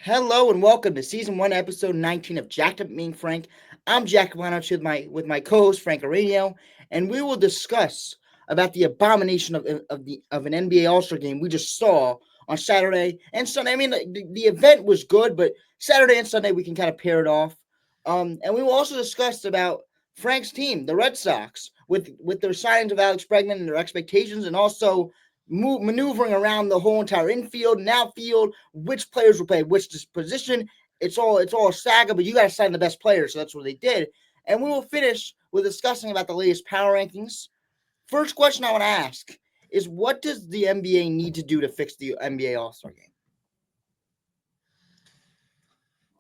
Hello and welcome to season 1, episode 19 of Jacked Being Frank. I'm Jack Valanoch with my co-host Frank Aurelio, and we will discuss about the abomination of an NBA All-Star game we just saw on Saturday and Sunday. I mean, the event was good, but Saturday and Sunday we can kind of pair it off. And we will also discuss about Frank's team, the Red Sox, with their signings of Alex Bregman and their expectations, and also maneuvering around the whole entire infield and outfield, which players will play which position. It's all a saga, but you got to sign the best players, so that's what they did. And we will finish with discussing about the latest power rankings. First question I want to ask is, what does the NBA need to do to fix the NBA All-Star game?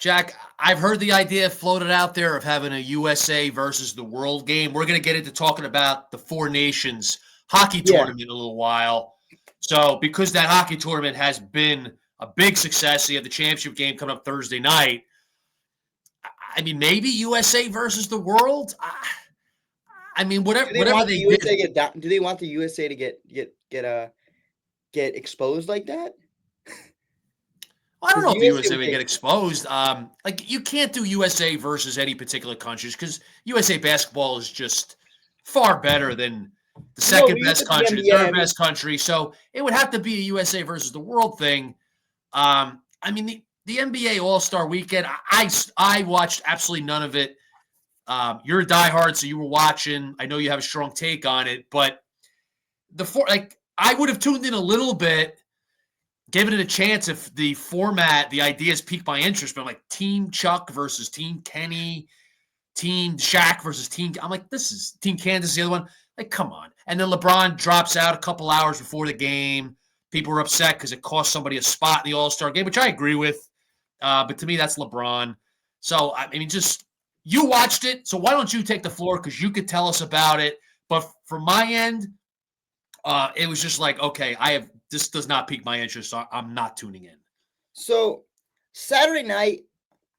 Jack, I've heard the idea floated out there of having a USA versus the world game. We're going to get into talking about the Four Nations hockey tournament in a little while. So because that hockey tournament has been a big success, you have the championship game coming up Thursday night. I mean, maybe USA versus the world. I mean, whatever they did. Do they want the USA to get exposed like that? I don't know if the USA would get exposed. You can't do USA versus any particular countries because USA basketball is just far better than the second best country, the third best country. So it would have to be a USA versus the world thing. I mean, the NBA All-Star Weekend, I watched absolutely none of it. You're a diehard, so you were watching. I know you have a strong take on it, but I would have tuned in a little bit, given it a chance if the format, the ideas piqued my interest. But I'm like, Team Chuck versus Team Kenny, Team Shaq versus Team. I'm like, this is Team Kansas, the other one. Like, come on. And then LeBron drops out a couple hours before the game. People were upset because it cost somebody a spot in the All-Star game, which I agree with. But to me, that's LeBron. So, I mean, just you watched it. So why don't you take the floor because you could tell us about it. But from my end, it was just like, okay, this does not pique my interest, so I'm not tuning in. So Saturday night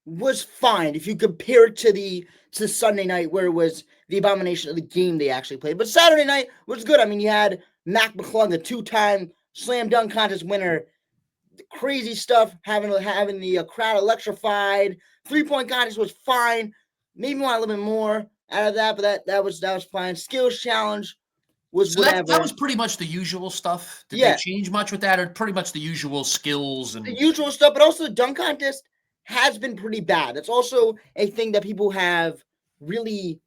was fine if you compare it to Sunday night where it was the abomination of the game they actually played. But Saturday night was good. I mean, you had Mac McClung, the two-time slam dunk contest winner, crazy stuff, having the crowd electrified. 3-point contest was fine. Maybe want a little bit more out of that, but that was fine. Skills challenge was whatever. That was pretty much the usual stuff. Did they change much with that, or pretty much the usual skills and the usual stuff? But also the dunk contest has been pretty bad. That's also a thing that people have really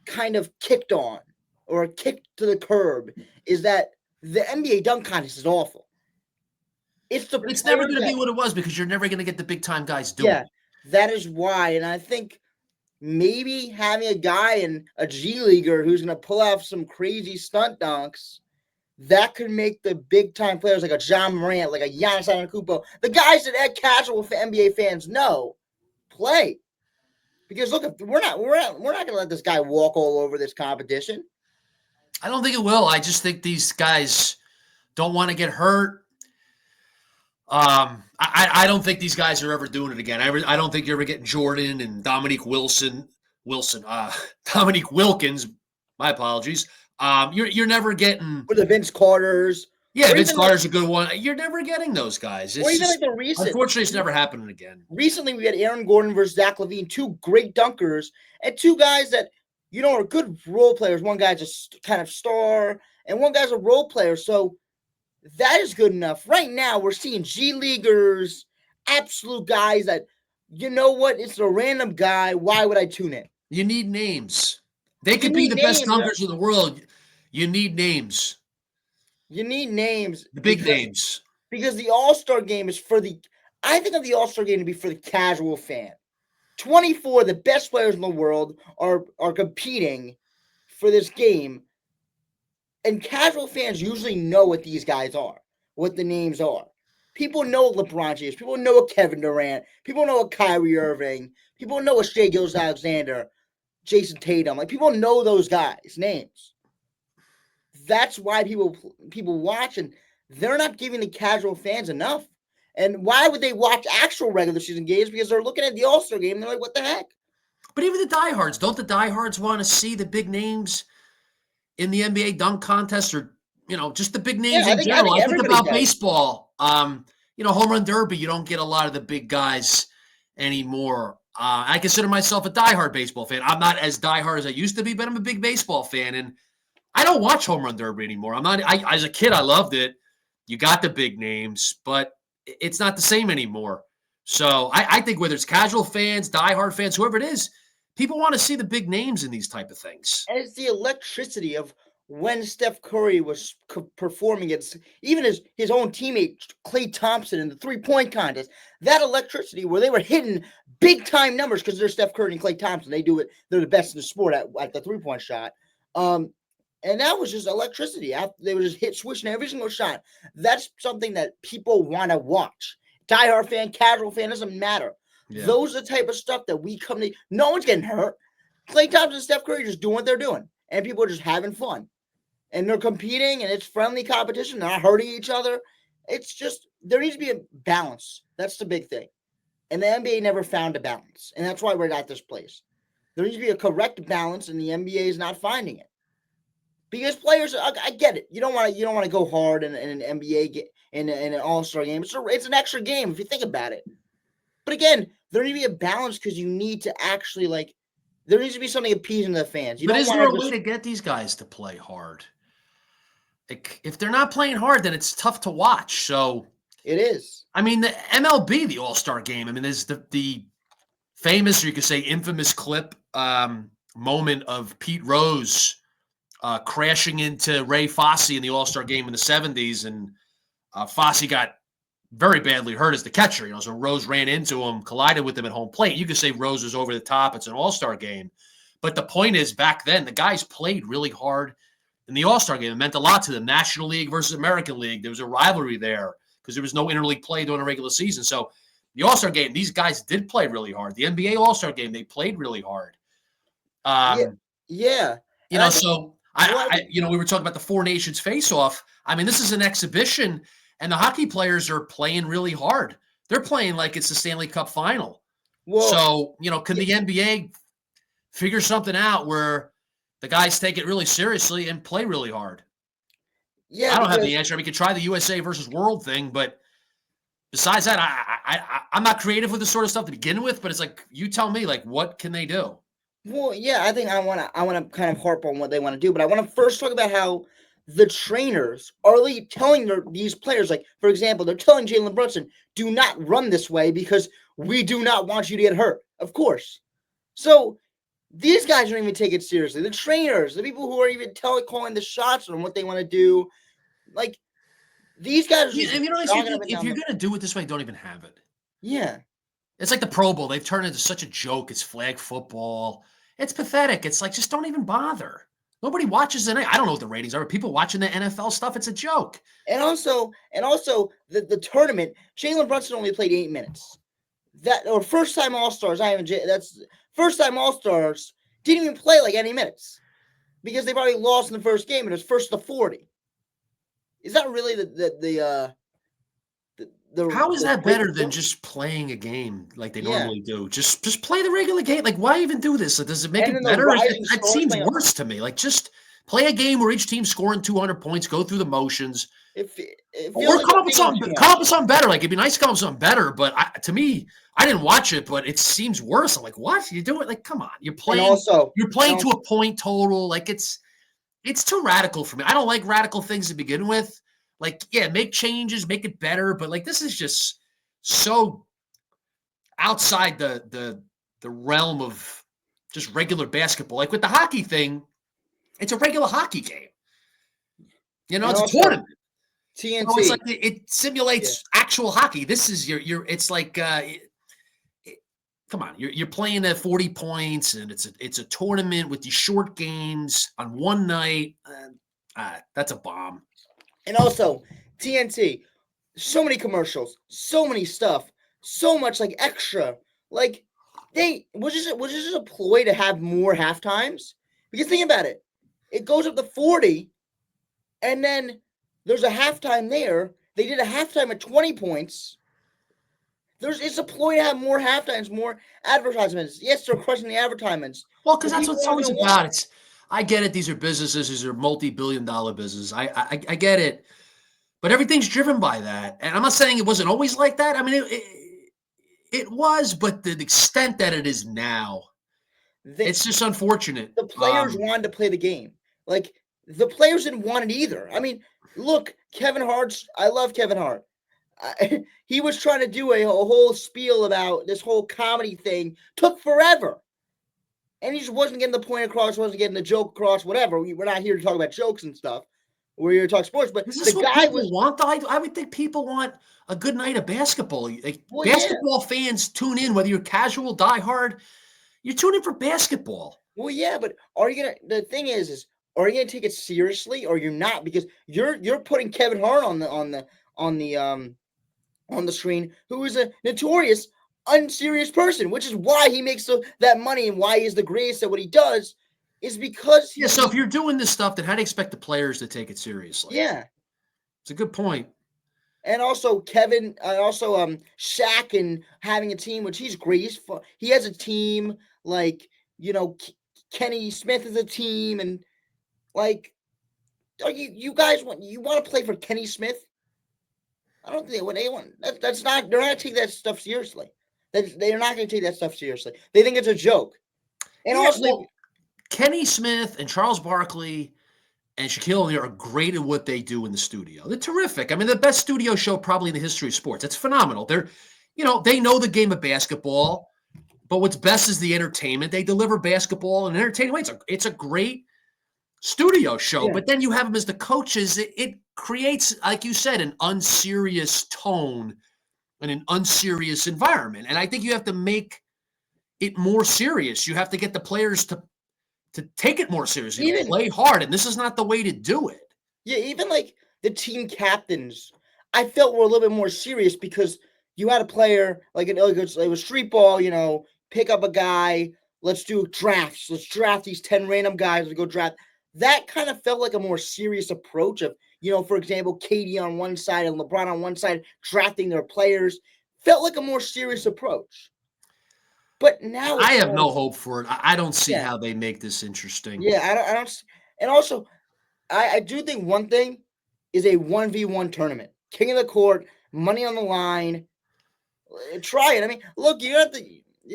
kind of kicked on or kicked to the curb, is that the NBA dunk contest is awful. It's never going to be what it was because you're never going to get the big time guys doing it. That is why. And I think maybe having a guy in a G Leaguer who's going to pull off some crazy stunt dunks, that could make the big time players like a John Morant, like a Giannis Antetokounmpo, the guys that casual NBA fans know, play. Because look, we're not going to let this guy walk all over this competition. I don't think it will. I just think these guys don't want to get hurt. I don't think these guys are ever doing it again. I don't think you're ever getting Jordan and Dominique Wilkins. My apologies. You're never getting or the Vince Carters. Yeah, Vince Carter's a good one. You're never getting those guys. Or even like the recent. Unfortunately, it's never happening again. Recently, we had Aaron Gordon versus Zach LaVine, two great dunkers, and two guys that are good role players. One guy's a kind of star, and one guy's a role player. So that is good enough. Right now, we're seeing G Leaguers, absolute guys that, you know what? It's a random guy. Why would I tune in? You need names. They could be the best dunkers in the world. You need names. You need names. The big names. Because the All-Star game is I think of the All-Star game to be for the casual fan. 24 of the best players in the world are competing for this game. And casual fans usually know what these guys are, what the names are. People know what LeBron James. People know what Kevin Durant. People know what Kyrie Irving. People know what Shai Gilgeous-Alexander, Jason Tatum. Like, people know those guys' names. That's why people watch, and they're not giving the casual fans enough. And why would they watch actual regular season games? Because they're looking at the All-Star game and they're like, what the heck? But even the diehards, don't the diehards want to see the big names in the NBA dunk contest, or just the big names in general? I think about baseball. home run derby, you don't get a lot of the big guys anymore. I consider myself a diehard baseball fan. I'm not as diehard as I used to be, but I'm a big baseball fan, and I don't watch home run derby anymore. As a kid, I loved it. You got the big names, but it's not the same anymore. So I think whether it's casual fans, diehard fans, whoever it is, people want to see the big names in these type of things. And it's the electricity of when Steph Curry was performing against even his own teammate Klay Thompson in the 3-point contest. That electricity where they were hitting big time numbers because they're Steph Curry and Klay Thompson. They do it. They're the best in the sport at the 3-point shot. And that was just electricity. They were just swishing every single shot. That's something that people want to watch. Diehard fan, casual fan, doesn't matter. Yeah. Those are the type of stuff that we come to. No one's getting hurt. Klay Thompson and Steph Curry just doing what they're doing. And people are just having fun. And they're competing, and it's friendly competition. They're not hurting each other. It's just, there needs to be a balance. That's the big thing. And the NBA never found a balance. And that's why we're at this place. There needs to be a correct balance, and the NBA is not finding it. Because players, I get it. You don't want to go hard in an NBA in an All-Star game. It's an extra game if you think about it. But again, there needs to be a balance because you need to actually there needs to be something appeasing the fans. But is there a way to get these guys to play hard? If they're not playing hard, then it's tough to watch. So it is. I mean, the MLB, the All-Star game. I mean, there's the famous, or you could say infamous clip moment of Pete Rose crashing into Ray Fosse in the All-Star game in the 70s, and Fosse got very badly hurt as the catcher. So Rose ran into him, collided with him at home plate. You could say Rose was over the top. It's an All-Star game. But the point is, back then, the guys played really hard in the All-Star game. It meant a lot to them. National League versus American League. There was a rivalry there because there was no interleague play during the regular season. So the All-Star game, these guys did play really hard. The NBA All-Star game, they played really hard. Yeah. So we were talking about the Four Nations face-off. I mean, this is an exhibition, and the hockey players are playing really hard. They're playing like it's the Stanley Cup final. So, can the NBA figure something out where the guys take it really seriously and play really hard? Yeah, I don't have the answer. We could try the USA versus World thing, but besides that, I'm not creative with this sort of stuff to begin with. But it's like, you tell me, what can they do? Well, yeah, I think I want to kind of harp on what they want to do, but I want to first talk about how the trainers are telling these players, for example, they're telling Jalen Brunson, do not run this way because we do not want you to get hurt. Of course. So these guys don't even take it seriously. The trainers, the people who are even calling the shots on what they want to do, these guys. If you're going to do it this way, don't even have it. Yeah. It's like the Pro Bowl. They've turned it into such a joke. It's flag football. It's pathetic. It's just don't even bother. Nobody watches it. I don't know what the ratings are. People watching the NFL stuff, it's a joke. And also the tournament, Jalen Brunson only played 8 minutes. First-time All-Stars, first-time All-Stars didn't even play any minutes because they've already lost in the first game, and it was first to 40. Is that really how is that better than just playing a game like they normally do? Just play the regular game. Why even do this? Does it make it better? It seems worse to me. Just play a game where each team's scoring 200 points, go through the motions. Or come up with something better. It'd be nice to come up with something better, but to me, I didn't watch it, but it seems worse. I'm like, what? You do it? Come on. You're playing to a point total. It's too radical for me. I don't like radical things to begin with. Make changes, make it better, but this is just so outside the realm of just regular basketball. With the hockey thing, it's a regular hocky game. It's a tournament. TNT. So it simulates actual hockey. This is it's come on, you're playing at 40 points, and it's a tournament with these short games on one night. That's a bomb. And also, TNT, so many commercials, so many stuff, so much extra. Was just a ploy to have more halftimes? Because think about it. It goes up to 40, and then there's a halftime there. They did a halftime at 20 points. It's a ploy to have more halftimes, more advertisements. Yes, they're crushing the advertisements. Well, because that's what it's always about. I get it. These are businesses. These are multi-billion-dollar businesses. I get it. But everything's driven by that. And I'm not saying it wasn't always like that. I mean, it was, but the extent that it is now, it's just unfortunate. The players wanted to play the game. Like, the players didn't want it either. I mean, look, Kevin Hart's, I love Kevin Hart. He was trying to do a whole spiel about this whole comedy thing. Took forever. And he just wasn't getting the point across, wasn't getting the joke across, whatever. We're not here to talk about jokes and stuff. We're here to talk sports. But is this the what guy people want, though? I would think people want a good night of basketball. Like, Well, basketball fans tune in, whether you're casual, diehard. You tune in for basketball. Well, yeah, but are you gonna? The thing is are you gonna take it seriously or you're not? Because you're putting Kevin Hart on the screen, who is a notorious unserious person, which is why he makes that money and why he's the greatest at what he does, is because so if you're doing this stuff, then how do you expect the players to take it seriously? Yeah, it's a good point. And also Shaq and having a team, which he's great. He has a team like Kenny Smith is a team, and like, you guys want to play for Kenny Smith? I don't think they want. That's not. They're not going to take that stuff seriously. They're not going to take that stuff seriously. They think it's a joke. And also, Kenny Smith and Charles Barkley and Shaquille O'Neal are great at what they do in the studio. They're terrific. I mean, the best studio show probably in the history of sports. It's phenomenal. They know the game of basketball, but what's best is the entertainment. They deliver basketball in an entertaining way. It's a great studio show, but then you have them as the coaches. It creates, like you said, an unserious tone and an unserious environment. And I think you have to make it more serious. You have to get the players to take it more seriously, play hard, and this is not the way to do it. Yeah, even like the team captains, I felt were a little bit more serious because you had a player like it was street ball. Pick up a guy. Let's do drafts. Let's draft these 10 random guys to go draft. That kind of felt like a more serious approach of, for example, KD on one side and LeBron on one side drafting their players. Felt like a more serious approach. But now I have no hope for it. I don't see how they make this interesting. Yeah, I don't. And also, I do think one thing is a 1v1 tournament. King of the court, money on the line. Try it. I mean, look, you have to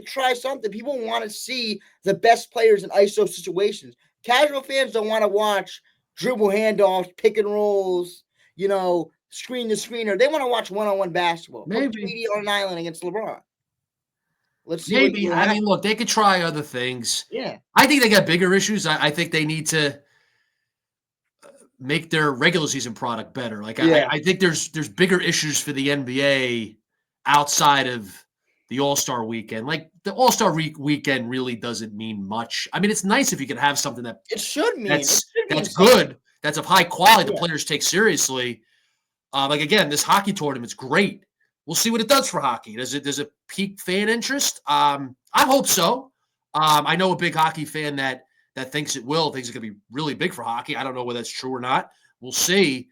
try something. People want to see the best players in ISO situations. Casual fans don't want to watch dribble handoffs, pick and rolls, screen to screener. They want to watch one-on-one basketball. Maybe KD on an island against LeBron. Let's see. Maybe. I mean, look, they could try other things. Yeah. I think they got bigger issues. I think they need to make their regular season product better. Like, I think there's bigger issues for the NBA outside of the All-Star weekend. Like, the All-Star weekend really doesn't mean much. I mean, it's nice if you can have something that it should mean that's good, that's of high quality, the players take seriously. Like, again, this hockey tournament's great. We'll see what it does for hockey. Does it pique fan interest? I hope so. I know a big hockey fan that thinks it will, thinks it's going to be really big for hockey. I don't know whether that's true or not. We'll see.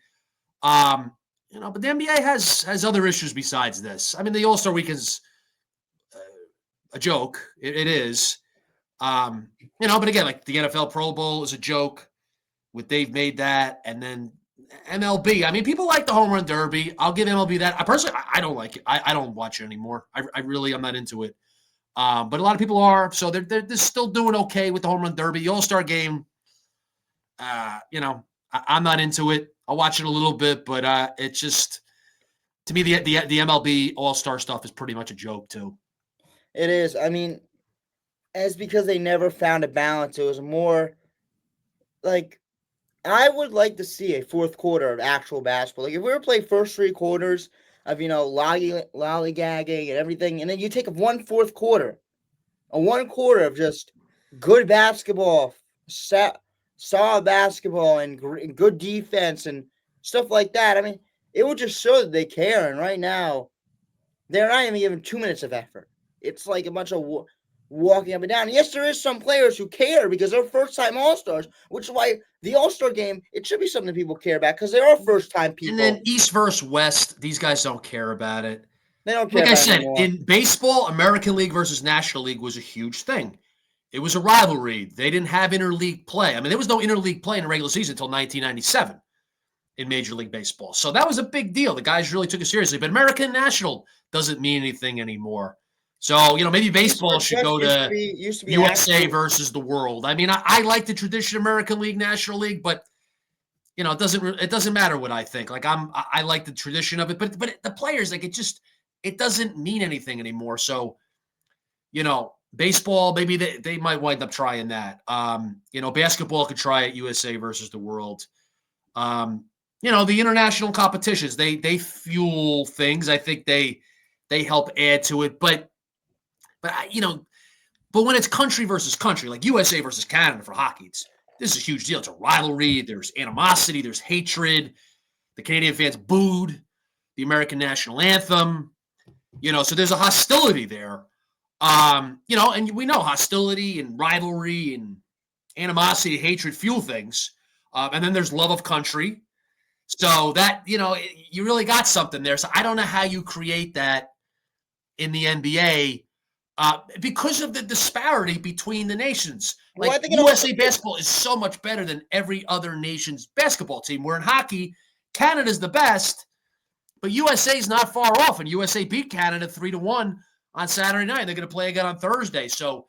But the NBA has other issues besides this. I mean, the All-Star Weekend's a joke. It is. But again, like the NFL Pro Bowl is a joke. They've made that, and then MLB. I mean, people like the home run derby. I'll give MLB that. I personally, I don't like it. I don't watch it anymore. I'm not into it. But a lot of people are. So they're still doing okay with the home run derby. The All-Star game, I'm not into it. I'll watch it a little bit, but it's just, to me, the MLB All-Star stuff is pretty much a joke too. It is. I mean, it's because they never found a balance. It was more like, I would like to see a fourth quarter of actual basketball. Like, if we were playing first 3 quarters of, lollygagging and everything, and then you take one fourth quarter, a 1 quarter of just good basketball, solid basketball, and good defense and stuff like that. I mean, it would just show that they care. And right now, they're not even giving 2 minutes of effort. It's like a bunch of walking up and down. Yes, there is some players who care because they're first-time All-Stars, which is why the All-Star game, it should be something people care about because they are first-time people. And then East versus West, these guys don't care about it. They don't care like about I said, anymore. In baseball, American League versus National League was a huge thing. It was a rivalry. They didn't have interleague play. I mean, there was no interleague play in the regular season until 1997. in Major League Baseball. So that was a big deal. The guys really took it seriously. But American National doesn't mean anything anymore. So, maybe baseball should go to USA versus the world. I mean, I like the tradition American League, National League, but it doesn't matter what I think. Like I like the tradition of it, but the players, like it doesn't mean anything anymore. So, baseball, maybe they might wind up trying that. Basketball could try it USA versus the world. The international competitions, they fuel things. I think they help add to it, but when it's country versus country, like USA versus Canada for hockey, this is a huge deal. It's a rivalry. There's animosity. There's hatred. The Canadian fans booed the American national anthem. So there's a hostility there. And we know hostility and rivalry and animosity, hatred fuel things. And then there's love of country. So that, you really got something there. So I don't know how you create that in the NBA because of the disparity between the nations. Like USA basketball is so much better than every other nation's basketball team. Where in hockey, Canada's the best, but USA's not far off. And USA beat Canada 3-1 on Saturday night. They're going to play again on Thursday. So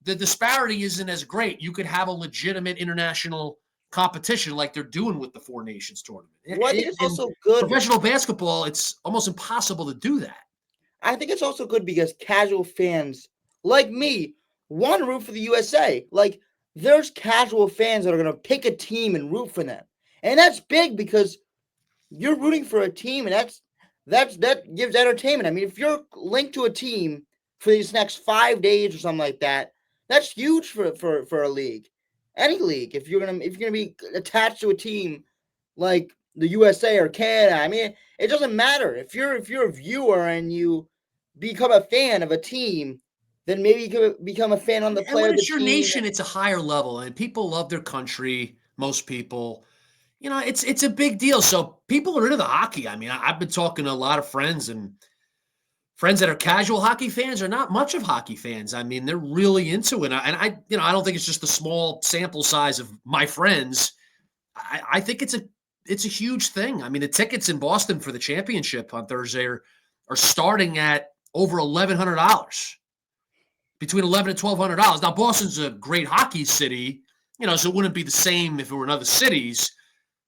the disparity isn't as great. You could have a legitimate international competition like they're doing with the Four Nations tournament. Well, I think it's also good. Professional basketball, it's almost impossible to do that. I think it's also good because casual fans like me want to root for the USA. Like, there's casual fans that are going to pick a team and root for them. And that's big because you're rooting for a team, and that gives entertainment. I mean, if you're linked to a team for these next 5 days or something like that, that's huge for a league. Any league. If you're gonna be attached to a team like the USA or Canada, I mean, it doesn't matter. If you're a viewer and you become a fan of a team, then maybe you could become a fan on the player. And when it's your nation, it's a higher level, and people love their country. Most people, it's a big deal. So people are into the hockey. I mean, I've been talking to a lot of friends, and friends that are casual hockey fans are not much of hockey fans. I mean, they're really into it. And I don't think it's just the small sample size of my friends. I think it's a huge thing. I mean, the tickets in Boston for the championship on Thursday are starting at over $1,100, between $1,100 and $1,200. Now, Boston's a great hockey city, so it wouldn't be the same if it were in other cities.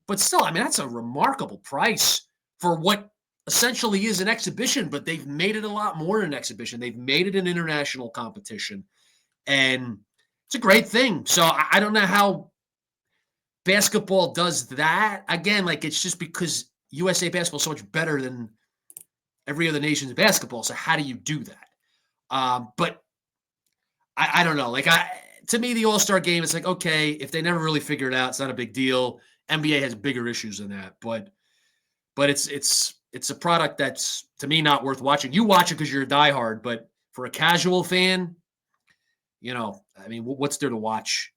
But still, I mean, that's a remarkable price for what essentially is an exhibition, but they've made it a lot more than an exhibition. They've made it an international competition, and it's a great thing. So I don't know how basketball does that. Again, like, it's just because USA basketball is so much better than every other nation's basketball. So how do you do that? But I don't know. Like, to me, the Allstar Game, it's like, okay, if they never really figure it out, it's not a big deal. NBA has bigger issues than that, but it's a product that's, to me, not worth watching. You watch it because you're a diehard, but for a casual fan, I mean, what's there to watch?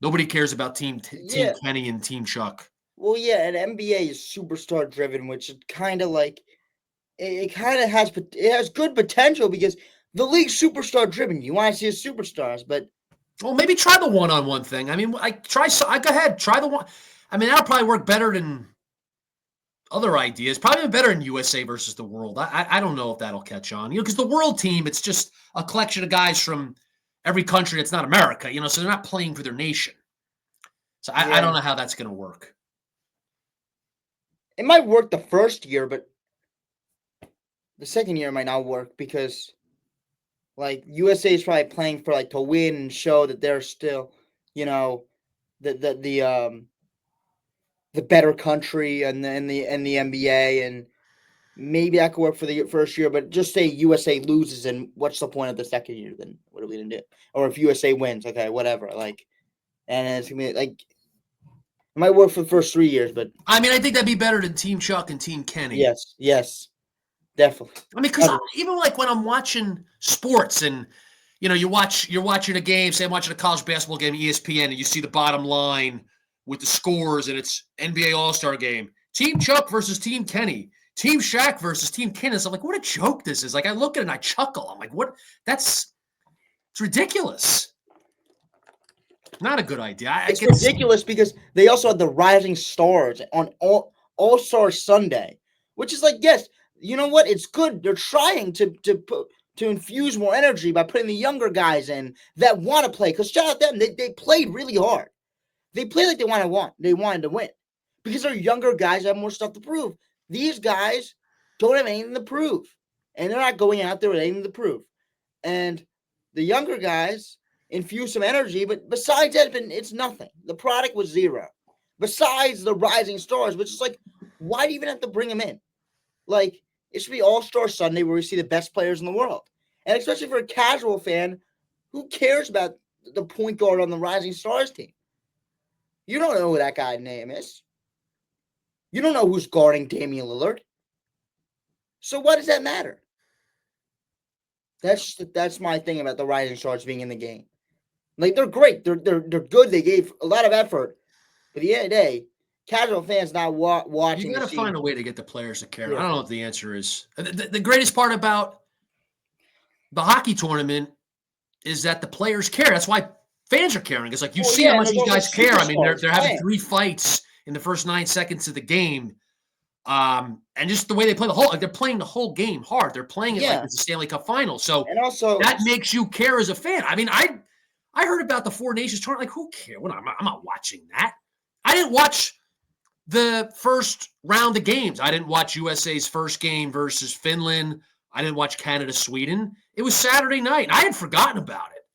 Nobody cares about Team Kenny and Team Chuck. Well, yeah, and NBA is superstar driven, which is kind of like it has good potential because the league's superstar driven. You want to see the superstars, but maybe try the one-on-one thing. I mean, go ahead, try the one. I mean, that'll probably work better than other ideas. Probably even better than USA versus the world. I don't know if that'll catch on. Because the world team, it's just a collection of guys from every country that's not America. So they're not playing for their nation. So I don't know how that's going to work. It might work the first year, but the second year might not work because, like, USA is probably playing for to win and show that they're still, the better country and the NBA, and maybe that could work for the first year. But just say USA loses, and what's the point of the second year? Then what are we gonna do? Or if USA wins, okay, whatever. And it's gonna be it might work for the first 3 years, but I mean, I think that'd be better than Team Chuck and Team Kenny. Yes, definitely. I mean, because even when I'm watching sports and you're watching a game, say I'm watching a college basketball game, ESPN, and you see the bottom line with the scores, and it's NBA All-Star Game, Team Chuck versus Team Kenny, Team Shaq versus Team Kenneth. I'm like, what a joke this is. Like, I look at it and I chuckle. I'm like, what? It's ridiculous. Not a good idea. It's ridiculous because they also had the Rising Stars on All-Star Sunday, which is like, yes, you know what? It's good. They're trying to infuse more energy by putting the younger guys in that want to play. Because shout out them, they played really hard. They played like they wanted to win because they're younger guys that have more stuff to prove. These guys don't have anything to prove, and they're not going out there with anything to prove. And the younger guys infuse some energy, but besides that, it's nothing. The product was zero. Besides the Rising Stars, which is like, why do you even have to bring them in? Like, it should be All-Star Sunday where we see the best players in the world. And especially for a casual fan, who cares about the point guard on the Rising Stars team? You don't know who that guy's name is. You don't know who's guarding Damian Lillard. So why does that matter? That's my thing about the Rising Stars being in the game. Like, they're great. They're good. They gave a lot of effort. But at the end of the day, casual fans not watching. You got to find a way to get the players to care. Yeah. I don't know if the answer is the greatest part about the hockey tournament is that the players care. That's why fans are caring. It's like you see how much these guys care. I mean, they're having 3 fights in the first 9 seconds of the game. And just the way they play they're playing the whole game hard. They're playing it like it's a Stanley Cup final. So and also that makes you care as a fan. I mean, I heard about the Four Nations tournament. Like, who cares? Well, I'm not watching that. I didn't watch the first round of games. I didn't watch USA's first game versus Finland. I didn't watch Canada, Sweden. It was Saturday night. I had forgotten about it.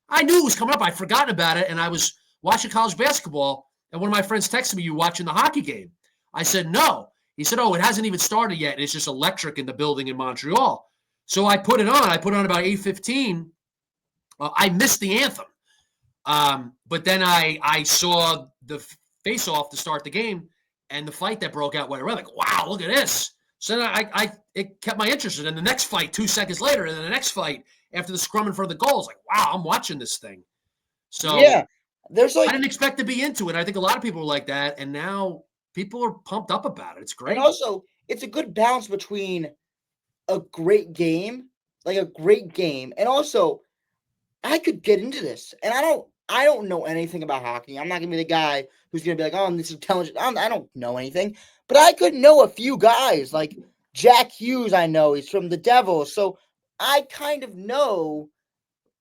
I knew it was coming up. I'd forgotten about it, and I was watching college basketball, and one of my friends texted me, "You watching the hockey game?" I said, "No." He said, "Oh, it hasn't even started yet, and it's just electric in the building in Montreal." So I put it on. I put it on about 8:15. I missed the anthem. But then I saw the face-off to start the game and the fight that broke out right away. Like, wow, look at this. So then it kept my interest. And then the next fight 2 seconds later, and then the next fight after the scrum in front of the goal, like, wow, I'm watching this thing. So yeah, there's like I didn't expect to be into it. I think a lot of people were like that, and now people are pumped up about it. It's great. And also, it's a good balance between a great game, and also I could get into this. And I don't know anything about hockey. I'm not gonna be the guy who's gonna be like, oh, this is intelligent. I don't know anything, but I could know a few guys like Jack Hughes. I know he's from the Devils, so I kind of know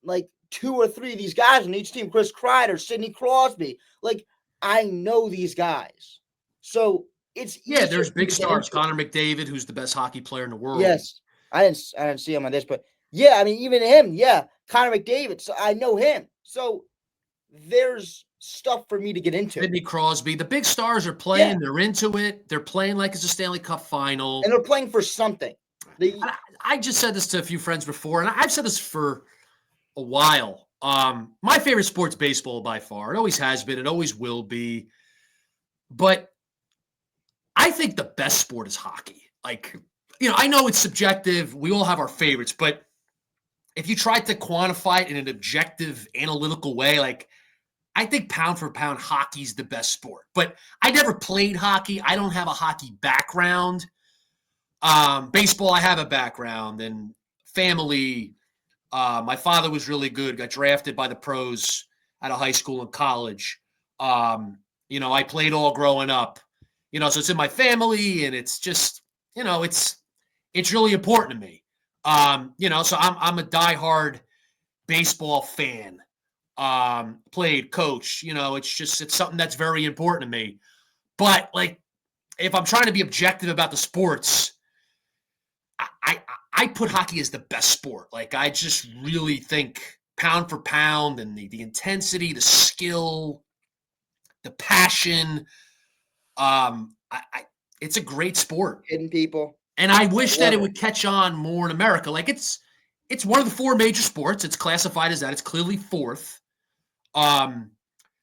like 2 or 3 of these guys on each team. Chris Kreider, Sidney Crosby. Like, I know these guys, so it's there's big stars. Connor McDavid, who's the best hockey player in the world. Yes, I didn't see him on this, but yeah, I mean, even him, Connor McDavid. So I know him. So there's stuff for me to get into. Sidney Crosby. The big stars are playing. Yeah. They're into it. They're playing like it's a Stanley Cup final. And they're playing for something. I just said this to a few friends before, and I've said this for a while. My favorite sport's baseball by far. It always has been. It always will be. But I think the best sport is hockey. Like, I know it's subjective. We all have our favorites. But if you try to quantify it in an objective, analytical way, like, I think pound for pound, hockey's the best sport. But I never played hockey. I don't have a hockey background. Baseball, I have a background and family. My father was really good, got drafted by the pros out of high school and college. I played all growing up. So it's in my family, and it's just, it's really important to me. So I'm a diehard baseball fan. Played, coach, it's something that's very important to me. But like, if I'm trying to be objective about the sports, I put hockey as the best sport. Like, I just really think pound for pound and the intensity, the skill, the passion, it's a great sport. Hidden people. And I wish that it would catch on more in America. Like, it's one of the 4 major sports. It's classified as that. It's clearly 4th.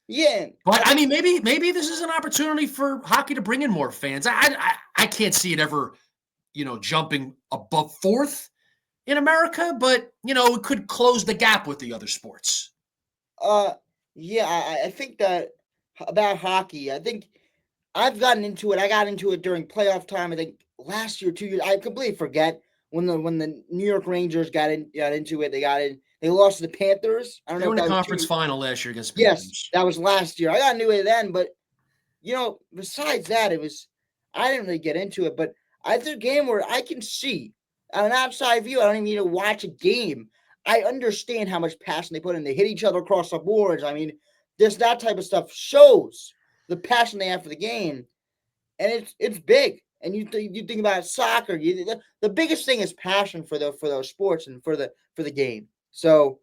Yeah, but I mean, maybe this is an opportunity for hockey to bring in more fans. I can't see it ever, jumping above 4th in America, but it could close the gap with the other sports. I think that about hockey. I think I've gotten into it. I got into it during playoff time. I think last year, 2 years. I completely forget when the New York Rangers got into it. They got in. They lost to the Panthers. I don't They know were if in the that was conference final last year against the Yes, Panthers. that was last year. I got new it then, but besides that, I didn't really get into it, but it's a game where I can see on an outside view. I don't even need to watch a game. I understand how much passion they put in. They hit each other across the boards. I mean, that type of stuff shows the passion they have for the game, and it's big. And you think about soccer. The biggest thing is passion for those sports and for the game. So,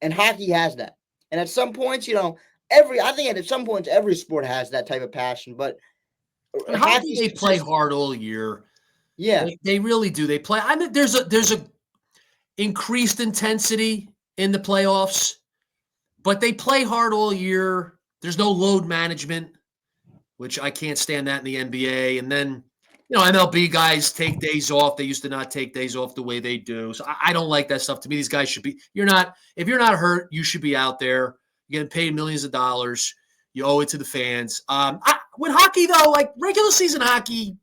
and hockey has that. And at some points, I think at some points every sport has that type of passion. But And hockey, they play hard all year. Yeah, they really do. They play. I mean, there's a increased intensity in the playoffs, but they play hard all year. There's no load management, which I can't stand that in the NBA. And then, MLB guys take days off. They used to not take days off the way they do. So I don't like that stuff. To me, these guys should be, if you're not hurt, you should be out there. You're getting paid millions of dollars. You owe it to the fans. With hockey, though, like regular season hockey,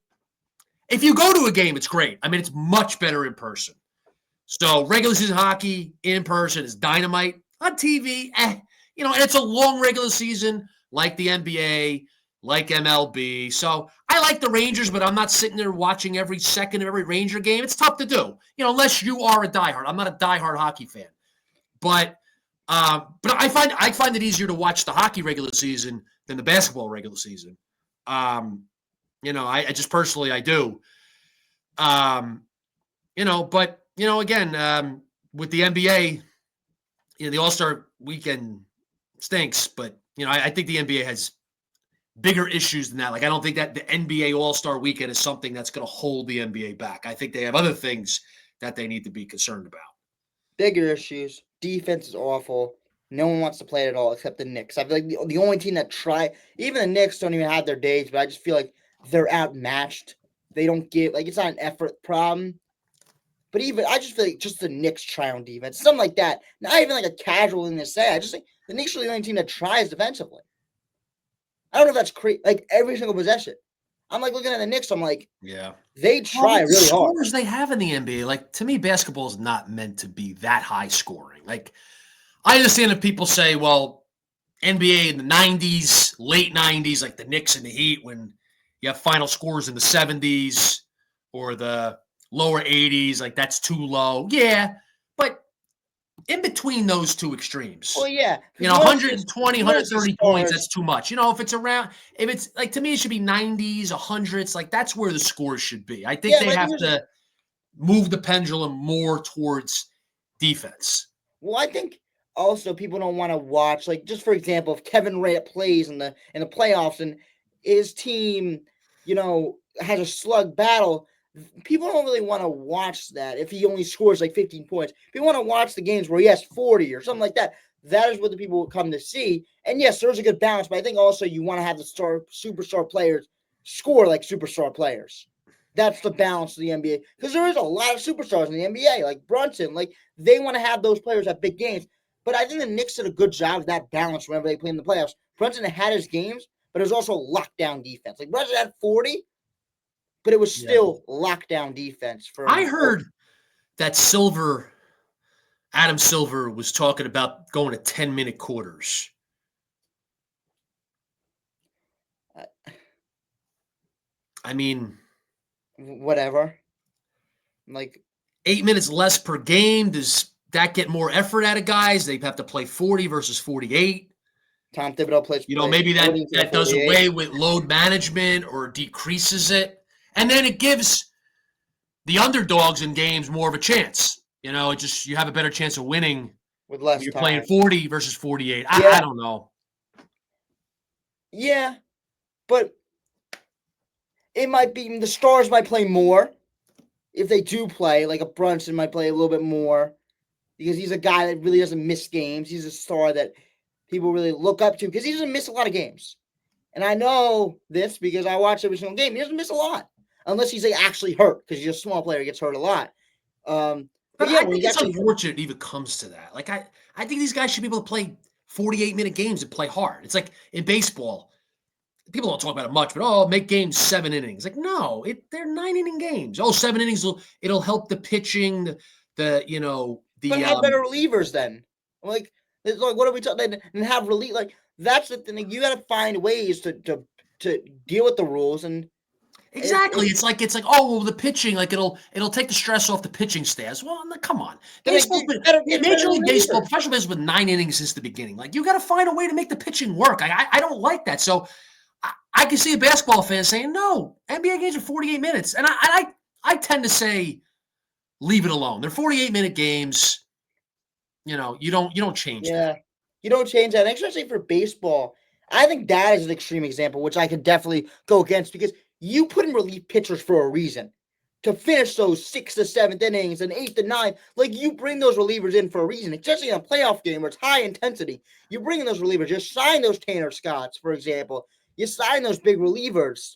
if you go to a game, it's great. I mean, it's much better in person. So regular season hockey in person is dynamite. On TV, and it's a long regular season like the NBA, like MLB. So I like the Rangers, but I'm not sitting there watching every second of every Ranger game. It's tough to do, unless you are a diehard. I'm not a diehard hockey fan, but I find it easier to watch the hockey regular season than the basketball regular season. I just personally I do. But again, with the NBA, the All-Star weekend stinks, but I think the NBA has bigger issues than that. Like, I don't think that the NBA All-Star weekend is something that's going to hold the NBA back. I think they have other things that they need to be concerned about. Bigger issues. Defense is awful. No one wants to play it at all except the Knicks. I feel like the only team that even the Knicks don't even have their days, but I just feel like they're outmatched. They don't give, it's not an effort problem. But I just feel like just the Knicks try on defense, something like that. Not even like a casual thing to say. I just think the Knicks are the only team that tries defensively. I don't know if that's crazy. Like every single possession, I'm like looking at the Knicks. I'm like, yeah, they try really the hard. Scores they have in the NBA, like to me, basketball is not meant to be that high scoring. Like I understand that people say, well, NBA in the '90s, late '90s, like the Knicks and the Heat, when you have final scores in the '70s or the lower 80s, like that's too low. Yeah, but in between those two extremes, well, yeah, 120, 130 points, that's too much. If it's like, to me, it should be 90s, 100s. Like that's where the scores should be. I think they have to move the pendulum more towards defense. Well, I think also people don't want to watch, like, just for example, if Kevin Durant plays in the playoffs and his team, has a slug battle, people don't really want to watch that if he only scores like 15 points. People want to watch the games where he has 40 or something like that. That is what the people will come to see. And yes, there's a good balance, but I think also you want to have the superstar players score like superstar players. That's the balance of the NBA, because there is a lot of superstars in the NBA, like Brunson. Like they want to have those players at big games. But I think the Knicks did a good job of that balance whenever they play in the playoffs. Brunson had his games, but it was also lockdown defense. Like Brunson had 40, but it was still lockdown defense. I heard that Adam Silver was talking about going to 10-minute quarters. I mean, whatever. Like 8 minutes less per game. Does that get more effort out of guys? They have to play 40 versus 48. Tom Thibodeau plays. Maybe that does away with load management or decreases it. And then it gives the underdogs in games more of a chance. You have a better chance of winning with less you're time. Playing 40 versus 48. I don't know. Yeah, but it might be the stars might play more if they do play. Like a Brunson might play a little bit more because he's a guy that really doesn't miss games. He's a star that people really look up to because he doesn't miss a lot of games. And I know this because I watch every single game. He doesn't miss a lot unless he's actually hurt because he's a small player. He gets hurt a lot. But yeah, I think it's unfortunate it even comes to that. Like I think these guys should be able to play 48-minute games and play hard. It's like in baseball, people don't talk about it much, but make games 7 innings. Like no, they're 9-inning games. 7 innings it'll help the pitching, the But The have better relievers then. Like, it's like what are we talking? And have relief. Like that's the thing. You got to find ways to deal with the rules and. Exactly. It's like oh well, the pitching it'll take the stress off the pitching staffs. Well, come on, baseball's been Major League Baseball, professional baseball, with 9 innings since the beginning. Like you got to find a way to make the pitching work. I don't like that. So I can see a basketball fan saying no. NBA games are 48 minutes, and I tend to say leave it alone. They're 48-minute games. You don't change that. You don't change that, and especially for baseball. I think that is an extreme example, which I could definitely go against because you put in relief pitchers for a reason to finish those 6th to 7th innings and 8th to 9th. Like you bring those relievers in for a reason, especially in a playoff game where it's high intensity. You bring in those relievers. You sign those Tanner Scotts, for example. You sign those big relievers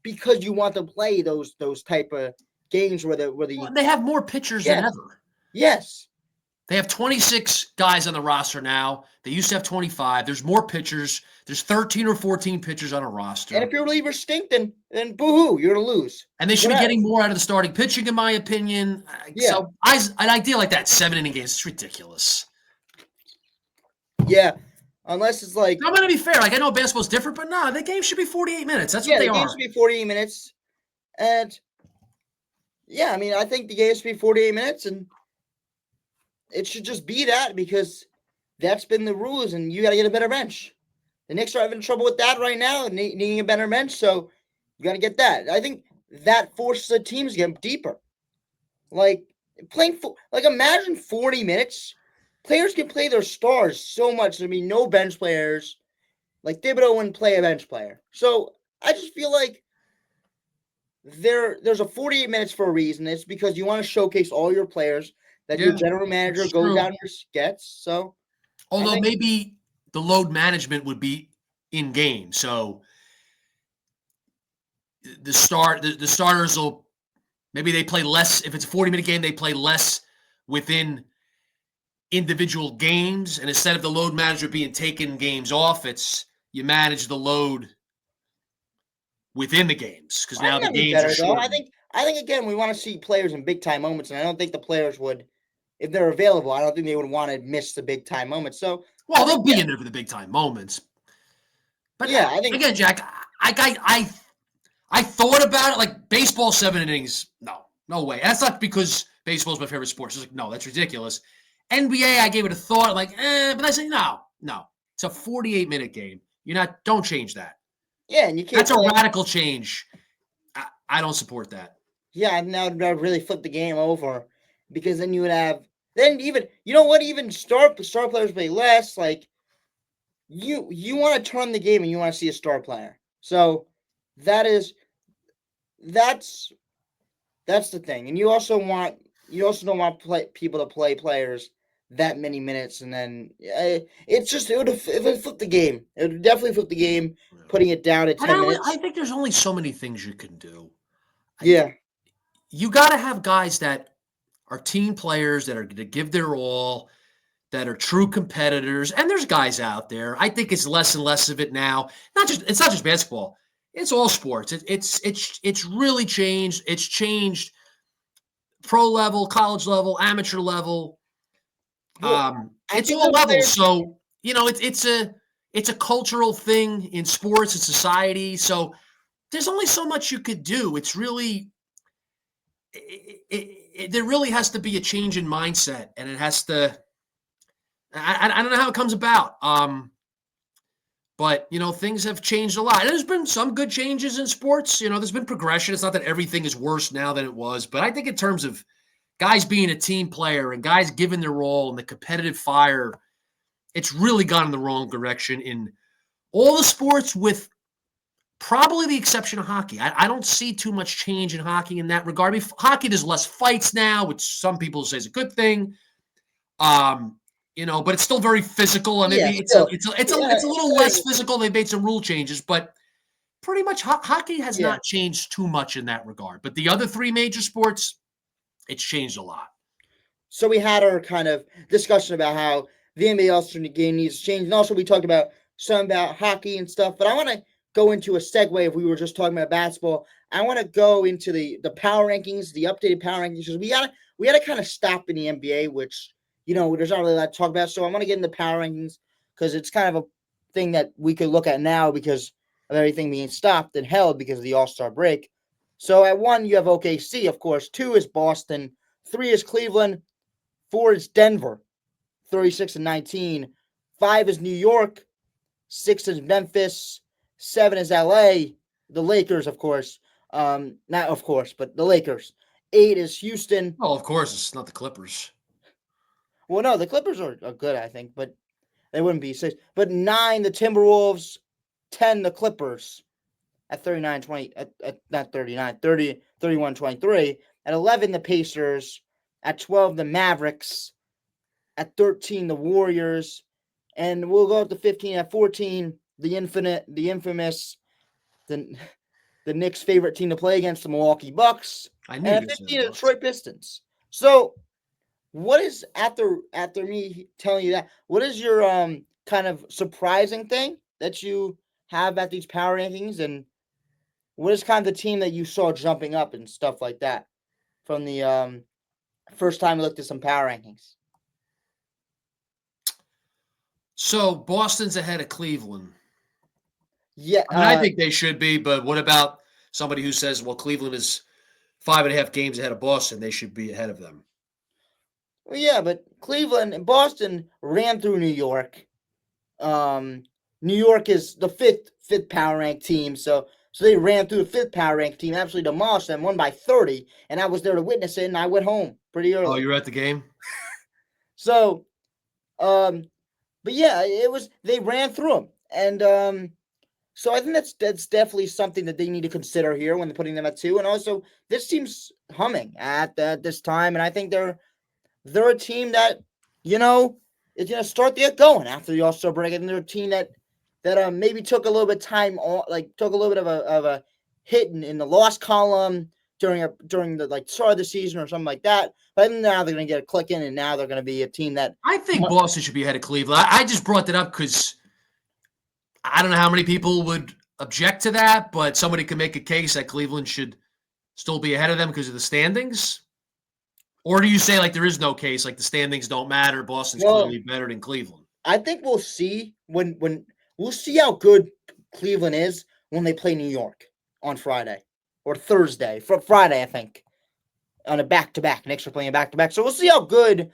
because you want to play those type of games where they have more pitchers than ever. Yes. They have 26 guys on the roster now. They used to have 25. There's more pitchers. There's 13 or 14 pitchers on a roster. And if your relievers stink, then boo-hoo, you're going to lose. And they should be getting more out of the starting pitching, in my opinion. Yeah. So an idea like that, 7-inning games, it's ridiculous. Yeah. Unless it's like... I'm going to be fair. Like, I know basketball's different, but no, the game should be 48 minutes. That's what they are. The game should be 48 minutes. And, yeah, I mean, I think the game should be 48 minutes, and it should just be that because that's been the rules, and you got to get a better bench. The Knicks are having trouble with that right now, needing a better bench, so you got to get that. I think that forces the teams to get deeper. Like, imagine 40 minutes. Players can play their stars so much. There'd be no bench players. Like, Thibodeau wouldn't play a bench player. So, I just feel like there's a 48 minutes for a reason. It's because you want to showcase all your players that your general manager goes down your gets. So, although maybe the load management would be in game, so the starters will maybe they play less. If it's a 40-minute game, they play less within individual games, and instead of the load manager being taking games off, it's you manage the load within the games because now the games are short. I think again we want to see players in big time moments, and I don't think the players would, if they're available, I don't think they would want to miss the big time moments. So, well, they'll be in there for the big time moments. But yeah, I think again, Jack, I thought about it like baseball 7 innings. No way. That's not because baseball is my favorite sport. It's like no, that's ridiculous. NBA, I gave it a thought, like, but I said no. It's a 48-minute game. Don't change that. Yeah, and you can't. That's a radical change. I don't support that. Yeah, now to really flip the game over, because then you would have even star players play less. Like you want to turn the game and you want to see a star player. So that's the thing, and you also don't want people to play players that many minutes, and then it would flip the game. It would definitely flip the game, putting it down at 10 minutes. I think there's only so many things you can do. Yeah. You got to have guys that are team players that are going to give their all, that are true competitors, and there's guys out there. I think it's less and less of it now. It's not just basketball. It's all sports. It's really changed. It's changed pro level, college level, amateur level. It's all levels. So, it's a cultural thing in sports and society. So there's only so much you could do. It's really, there really has to be a change in mindset, and it has to, I don't know how it comes about. But, things have changed a lot. And there's been some good changes in sports. There's been progression. It's not that everything is worse now than it was, but I think in terms of guys being a team player and guys giving their all and the competitive fire, it's really gone in the wrong direction in all the sports with probably the exception of hockey. I don't see too much change in hockey in that regard. I mean, hockey, there's less fights now, which some people say is a good thing. But it's still very physical. And maybe it's a little less physical. They made some rule changes, but pretty much hockey has not changed too much in that regard. But the other 3 major sports, it's changed a lot. So we had our kind of discussion about how the NBA All-Star Game needs to change. And also we talked about some about hockey and stuff. But I want to go into a segue if we were just talking about basketball. I want to go into the power rankings, the updated power rankings. Because we had to kind of stop in the NBA, which there's not really a lot to talk about. So I'm gonna get into power rankings because it's kind of a thing that we could look at now because of everything being stopped and held because of the All-Star break. So at 1 you have OKC, of course. 2 is Boston. 3 is Cleveland. 4 is Denver, 36 and 19. 5 is New York. 6 is Memphis. 7 is LA. The Lakers, of course. Not of course, but the Lakers. 8 is Houston. Oh, of course, it's not the Clippers. Well, no, the Clippers are good, I think, but they wouldn't be 6. But 9, the Timberwolves. 10, the Clippers at 39-20, not 39, 30, 31-23. At 11, the Pacers. At 12, the Mavericks. At 13, the Warriors. And we'll go up to 15. At 14, the infamous, the Knicks' favorite team to play against, the Milwaukee Bucks. I knew And you at said 15, the Bucks. Detroit Pistons. So, what is after me telling you that? What is your kind of surprising thing that you have at these power rankings, and what is kind of the team that you saw jumping up and stuff like that from the first time you looked at some power rankings? So Boston's ahead of Cleveland. Yeah, I mean, I think they should be, but what about somebody who says, well, Cleveland is 5.5 games ahead of Boston, they should be ahead of them? well, yeah, but Cleveland and Boston ran through New York. New York is the fifth power ranked team, so they ran through the fifth power ranked team, absolutely demolished them, won by 30, and I was there to witness it, and I went home pretty Oh, early. you were at the game? So, but yeah, they ran through them, and so I think that's definitely something that they need to consider here when they're putting them at 2, and also this team's humming at this time, and I think they're a team that is going to start to get going after the All-Star break, and they're a team that maybe took a little bit of time on, took a little bit of a hit in the loss column during the start of the season or something like that. But now they're going to get a click in, and now they're going to be a team that I think Boston should be ahead of Cleveland. I just brought that up because I don't know how many people would object to that, but somebody could make a case that Cleveland should still be ahead of them because of the standings. Or do you say like there is no case, like the standings don't matter, Boston's clearly better than Cleveland? I think we'll see when we'll see how good Cleveland is when they play New York on Friday or Thursday. Friday, I think, on a back-to-back. Knicks are playing a back-to-back, so we'll see how good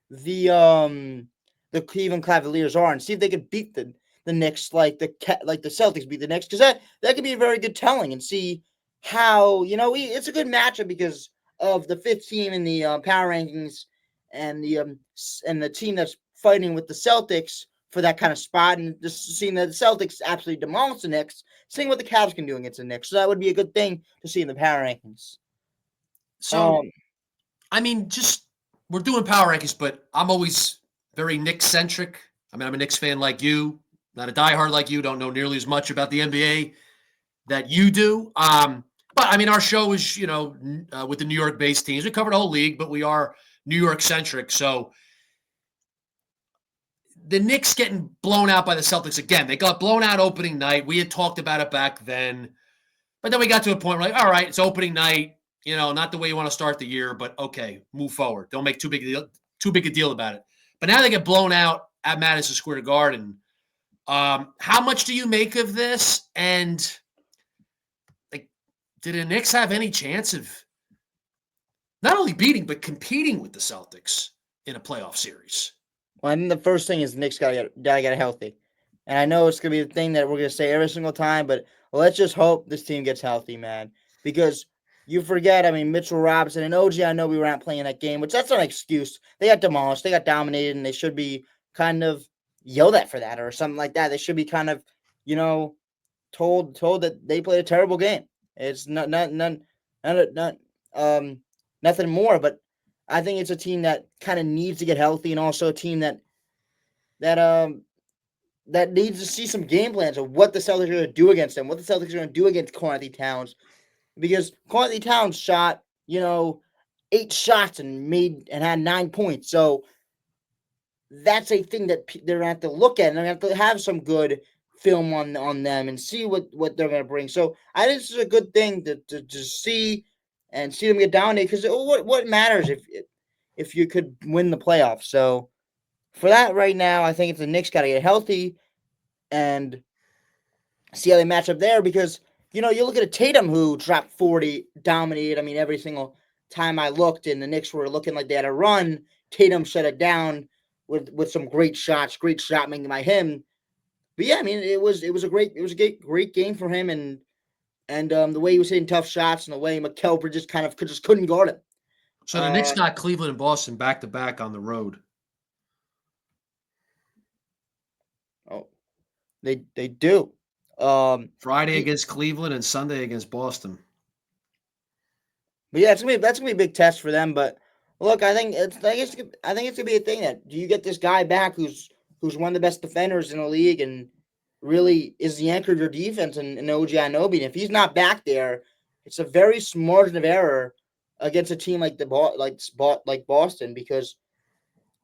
the Cleveland Cavaliers are and see if they can beat the Knicks like the Celtics beat the Knicks, because that could be a very good telling, and see how it's a good matchup because of the fifth team in the power rankings and the team that's fighting with the Celtics for that kind of spot, and just seeing that the Celtics absolutely demolish the Knicks, seeing what the Cavs can do against the Knicks. So that would be a good thing to see in the power rankings. So, I mean, just we're doing power rankings, but I'm always very Knicks centric. I mean, I'm a Knicks fan like you, not a diehard like you. Don't know nearly as much about the NBA that you do. But I mean, our show is with the New York based teams. We cover the whole league, but we are New York centric. So the Knicks getting blown out by the Celtics again. They got blown out opening night. We had talked about it back then, but then we got to a point where all right, it's opening night. Not the way you want to start the year, but okay, move forward. Don't make too big a deal about it. But now they get blown out at Madison Square Garden. How much do you make of this? And did the Knicks have any chance of not only beating but competing with the Celtics in a playoff series? Well, I think the first thing is the Knicks gotta get healthy, and I know it's gonna be the thing that we're gonna say every single time, but let's just hope this team gets healthy, man. Because you forget, I mean, Mitchell Robinson and OG. I know we weren't playing that game, which that's not an excuse. They got demolished, they got dominated, and they should be kind of yelled at for that or something like that. They should be kind of, told that they played a terrible game. It's nothing more, but I think it's a team that kind of needs to get healthy, and also a team that needs to see some game plans of what the Celtics are going to do against them, what the Celtics are going to do against Karl-Anthony Towns, because Karl-Anthony Towns shot 8 shots and had 9 points. So that's a thing that they're going to have to look at, and they're going to have to have some good film on them and see what they're going to bring. So I think this is a good thing to see and see them get dominated, because what matters if you could win the playoffs. So for that right now, I think it's the Knicks got to get healthy and see how they match up there because, you look at a Tatum who dropped 40, dominated. I mean, every single time I looked and the Knicks were looking like they had a run, Tatum shut it down with some great shots, great shot making by him. But yeah, I mean, it was a great game for him and the way he was hitting tough shots and the way McKelver just couldn't guard him. So the Knicks got Cleveland and Boston back to back on the road. Oh, they do. Friday against Cleveland and Sunday against Boston. But yeah, that's gonna be a big test for them. But look, I think it's gonna be a thing that do you get this guy back who's one of the best defenders in the league and really is the anchor of your defense in OG Anunoby. And if he's not back there, it's a very margin of error against a team like Boston because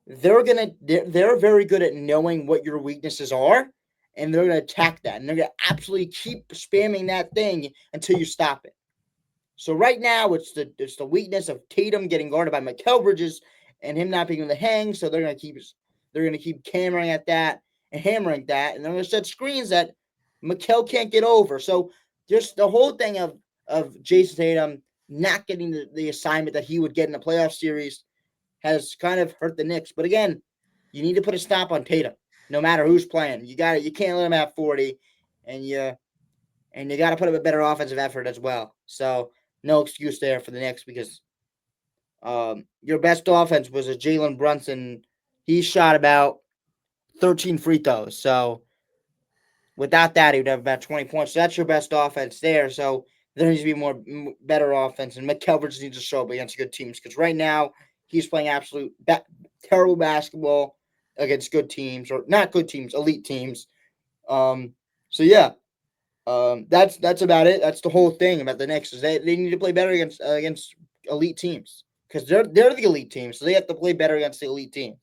they're very good at knowing what your weaknesses are, and they're gonna attack that, and they're gonna absolutely keep spamming that thing until you stop it. So right now, it's the weakness of Tatum getting guarded by Mikal Bridges and him not being able to hang. So they're gonna keep hammering at that, and they're gonna set screens that Mikal can't get over. So just the whole thing of Jason Tatum not getting the assignment that he would get in the playoff series has kind of hurt the Knicks. But again, you need to put a stop on Tatum, no matter who's playing. You can't let him have 40, and you got to put up a better offensive effort as well. So no excuse there for the Knicks because your best offense was a Jalen Brunson. He shot about 13 free throws. So without that, he would have about 20 points. So that's your best offense there. So there needs to be better offense, and McKelver just needs to show up against good teams because right now he's playing absolute terrible basketball against good teams, or not good teams, elite teams. So yeah, that's about it. That's the whole thing about the Knicks is they need to play better against elite teams because they're the elite team, so they have to play better against the elite team.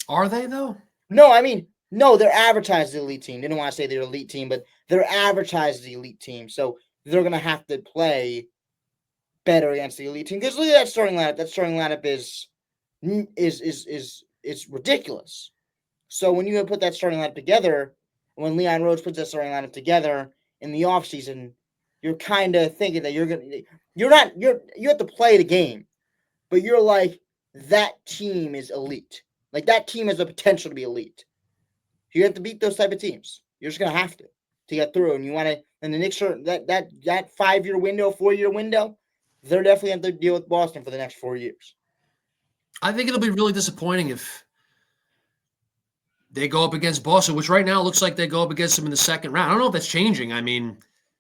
Are they though? No, I mean no, they're advertised the elite team. They don't want to say they're elite team, but they're advertised the elite team, so they're gonna have to play better against the elite team because look at that starting lineup. That starting lineup is ridiculous. So when you put that starting lineup together, when Leon Rhodes puts that starting lineup together in the offseason, you're kind of thinking that you have to play the game, but you're like, that team is elite. Like that team has the potential to be elite. You have to beat those type of teams. You're just gonna have to get through, and you want to. And the Knicks are that 5-year window, 4-year window. They're definitely have to deal with Boston for the next 4 years. I think it'll be really disappointing if they go up against Boston, which right now looks like they go up against them in the second round. I don't know if that's changing. I mean,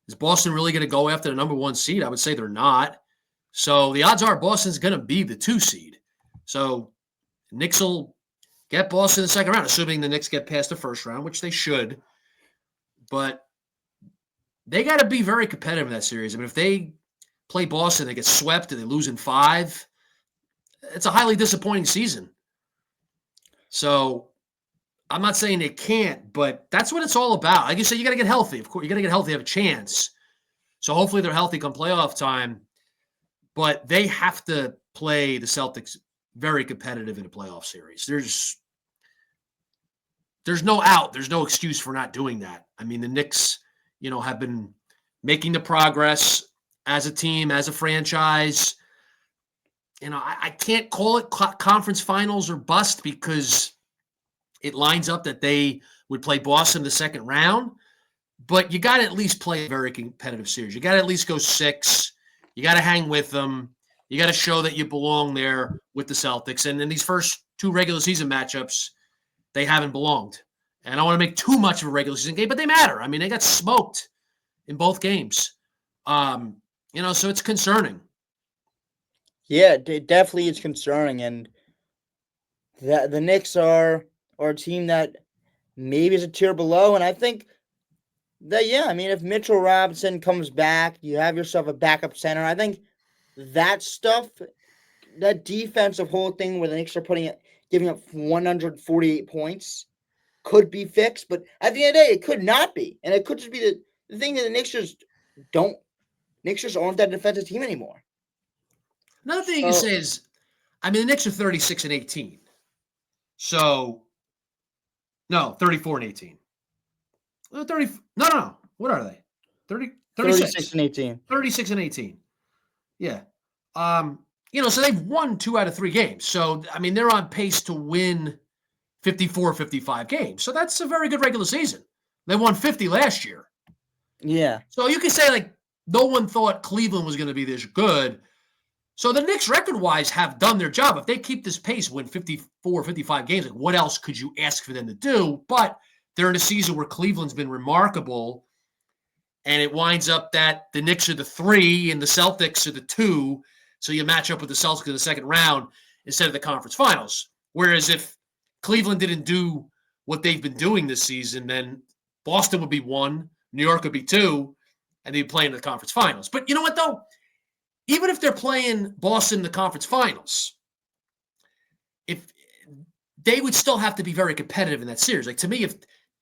is Boston really going to go after the number 1 seed? I would say they're not. So the odds are Boston's going to be the 2 seed. So Knicks will get Boston in the second round, assuming the Knicks get past the first round, which they should. But they got to be very competitive in that series. I mean, if they play Boston, they get swept and they lose in 5, it's a highly disappointing season. So I'm not saying they can't, but that's what it's all about. Like you said, you got to get healthy. Of course, you got to get healthy, have a chance. So hopefully they're healthy come playoff time. But they have to play the Celtics very competitive in a playoff series. There's no out. There's no excuse for not doing that. I mean, the Knicks, have been making the progress as a team, as a franchise. I can't call it conference finals or bust because it lines up that they would play Boston in the second round. But you got to at least play a very competitive series. You got to at least go 6. You got to hang with them. You got to show that you belong there with the Celtics. And in these first 2 regular season matchups, they haven't belonged. And I don't want to make too much of a regular season game, but they matter. I mean, they got smoked in both games. So it's concerning. Yeah, it definitely is concerning. And the Knicks are a team that maybe is a tier below. And I think that, yeah, I mean, if Mitchell Robinson comes back, you have yourself a backup center. I think that stuff, that defensive whole thing where the Knicks are giving up 148 points could be fixed. But at the end of the day, it could not be. And it could just be the thing that the Knicks just aren't that defensive team anymore. Another thing you say is, I mean, the Knicks are 36-18. So, no, 34-18. 30, no. What are they? 36 and 18. 36-18. Yeah. So they've won 2 out of 3 games. So, I mean, they're on pace to win 54, 55 games. So that's a very good regular season. They won 50 last year. Yeah. So you can say, like, no one thought Cleveland was going to be this good. So the Knicks, record-wise, have done their job. If they keep this pace, win 54, 55 games, like, what else could you ask for them to do? But they're in a season where Cleveland's been remarkable, and it winds up that the Knicks are the 3 and the Celtics are the 2. So you match up with the Celtics in the second round instead of the conference finals. Whereas if Cleveland didn't do what they've been doing this season, then Boston would be 1, New York would be 2, and they'd be playing in the conference finals. But you know what, though? Even if they're playing Boston in the conference finals, if they would still have to be very competitive in that series. Like, to me, if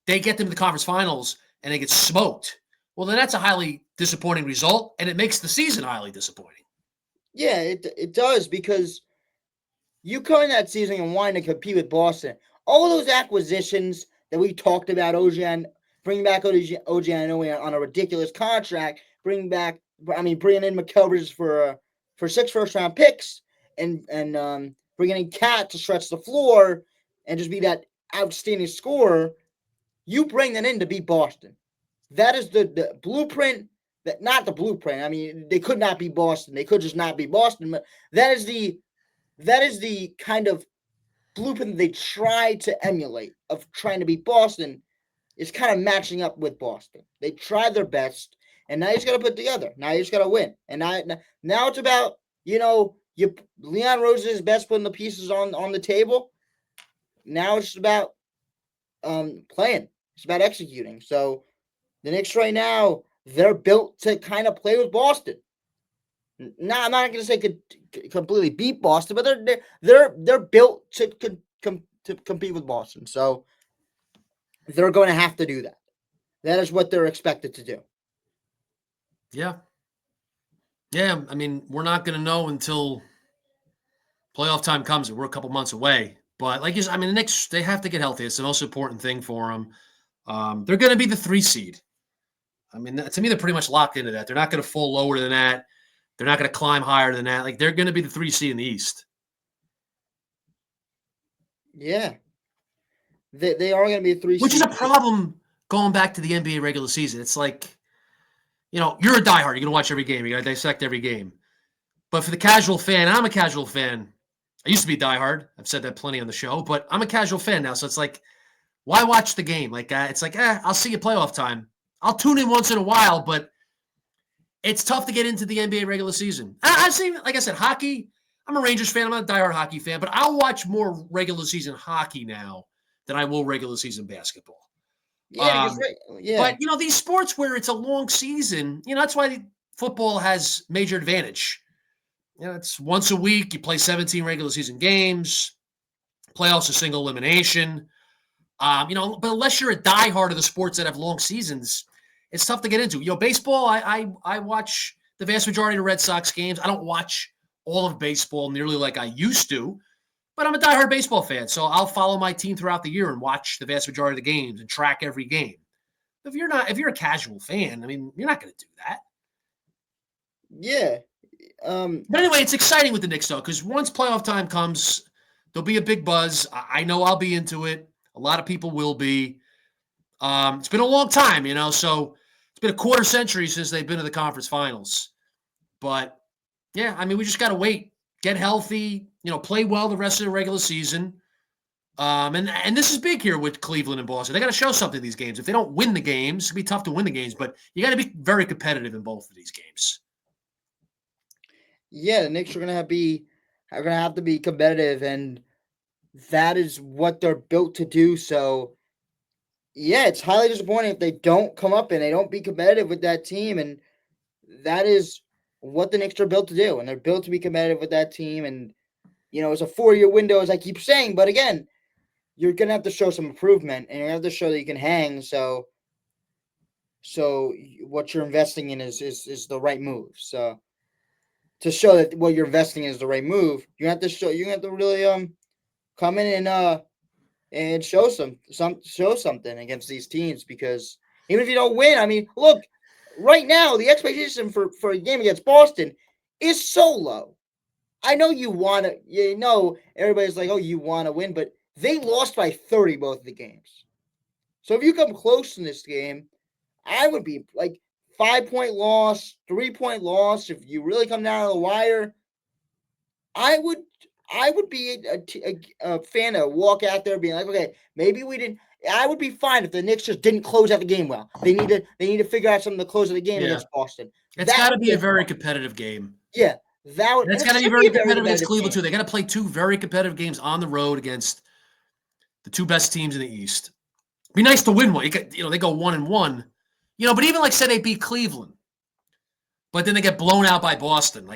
they get them to the conference finals and they get smoked, well, then that's a highly disappointing result, and it makes the season highly disappointing. Yeah, it does, because you come in that season and wanting to compete with Boston. All those acquisitions that we talked about, bringing back OG Anunoby on a ridiculous contract, bringing in Mikal Bridges for 6 first-round picks, and bringing in Cat to stretch the floor and just be that outstanding scorer. You bring that in to beat Boston. That is the blueprint. Not the blueprint. I mean, they could not be Boston. They could just not be Boston. But that is the kind of blueprint they try to emulate of trying to beat Boston. Is kind of matching up with Boston. They tried their best, and now you just got to put together. Now you just got to win. And now it's about, Leon Rose is best putting the pieces on the table. Now it's just about playing. It's about executing. So the Knicks right now, they're built to kind of play with Boston. Now, I'm not going to say could completely beat Boston, but they're built to compete with Boston. So they're going to have to do that. That is what they're expected to do. Yeah. Yeah, I mean, we're not going to know until playoff time comes, and we're a couple months away. But like you said, I mean, the Knicks, they have to get healthy. It's the most important thing for them. They're going to be the 3 seed. I mean, to me, they're pretty much locked into that. They're not going to fall lower than that. They're not going to climb higher than that. Like, they're going to be the 3 seed in the East. Yeah. They are going to be a 3 seed. Which is a problem going back to the NBA regular season. It's like, you're a diehard. You're going to watch every game. You got to dissect every game. But for the casual fan, I'm a casual fan. I used to be diehard. I've said that plenty on the show. But I'm a casual fan now. So it's like, why watch the game? Like, it's like, I'll see you playoff time. I'll tune in once in a while, but it's tough to get into the NBA regular season. I've seen, like I said, hockey. I'm a Rangers fan. I'm not a diehard hockey fan, but I'll watch more regular season hockey now than I will regular season basketball. Yeah, But, these sports where it's a long season, that's why football has major advantage. It's once a week. You play 17 regular season games. Playoffs are single elimination. But unless you're a diehard of the sports that have long seasons, it's tough to get into. Baseball, I watch the vast majority of the Red Sox games. I don't watch all of baseball nearly like I used to, but I'm a diehard baseball fan, so I'll follow my team throughout the year and watch the vast majority of the games and track every game. If you're a casual fan, I mean, you're not going to do that. Yeah. But anyway, it's exciting with the Knicks, though, because once playoff time comes, there'll be a big buzz. I know I'll be into it. A lot of people will be. It's been a long time, so it's been a quarter century since they've been to the conference finals. But, yeah, I mean, we just got to wait, get healthy, play well the rest of the regular season. And this is big here with Cleveland and Boston. They got to show something in these games. If they don't win the games, it'll be tough to win the games, but you got to be very competitive in both of these games. Yeah, the Knicks are going to have to be competitive, and that is what they're built to do. So, yeah, it's highly disappointing if they don't come up and they don't be competitive with that team, and that is what the Knicks are built to do, and they're built to be competitive with that team. And it's a 4-year window, as I keep saying, but again, you're gonna have to show some improvement, and you have to show that you can hang. So what you're investing in is the right move. So to show that what you're investing in is the right move. You have to show. You have to really come in and show show something against these teams, because even if you don't win, I mean, look, right now the expectation for a game against Boston is so low. I know you want to, everybody's like, oh, you want to win, but they lost by 30 both of the games. So if you come close in this game, I would be like 5-point loss, 3-point loss. If you really come down to the wire, I would be a fan to walk out there being like, okay, maybe we didn't. I would be fine if the Knicks just didn't close out the game well. They need to figure out something to close out the game against Boston. It's got to be a very competitive game. Yeah, that's got to be very competitive against Cleveland too. They got to play 2 very competitive games on the road against the 2 best teams in the East. It'd be nice to win one. They go 1-1. But even say they beat Cleveland, but then they get blown out by Boston.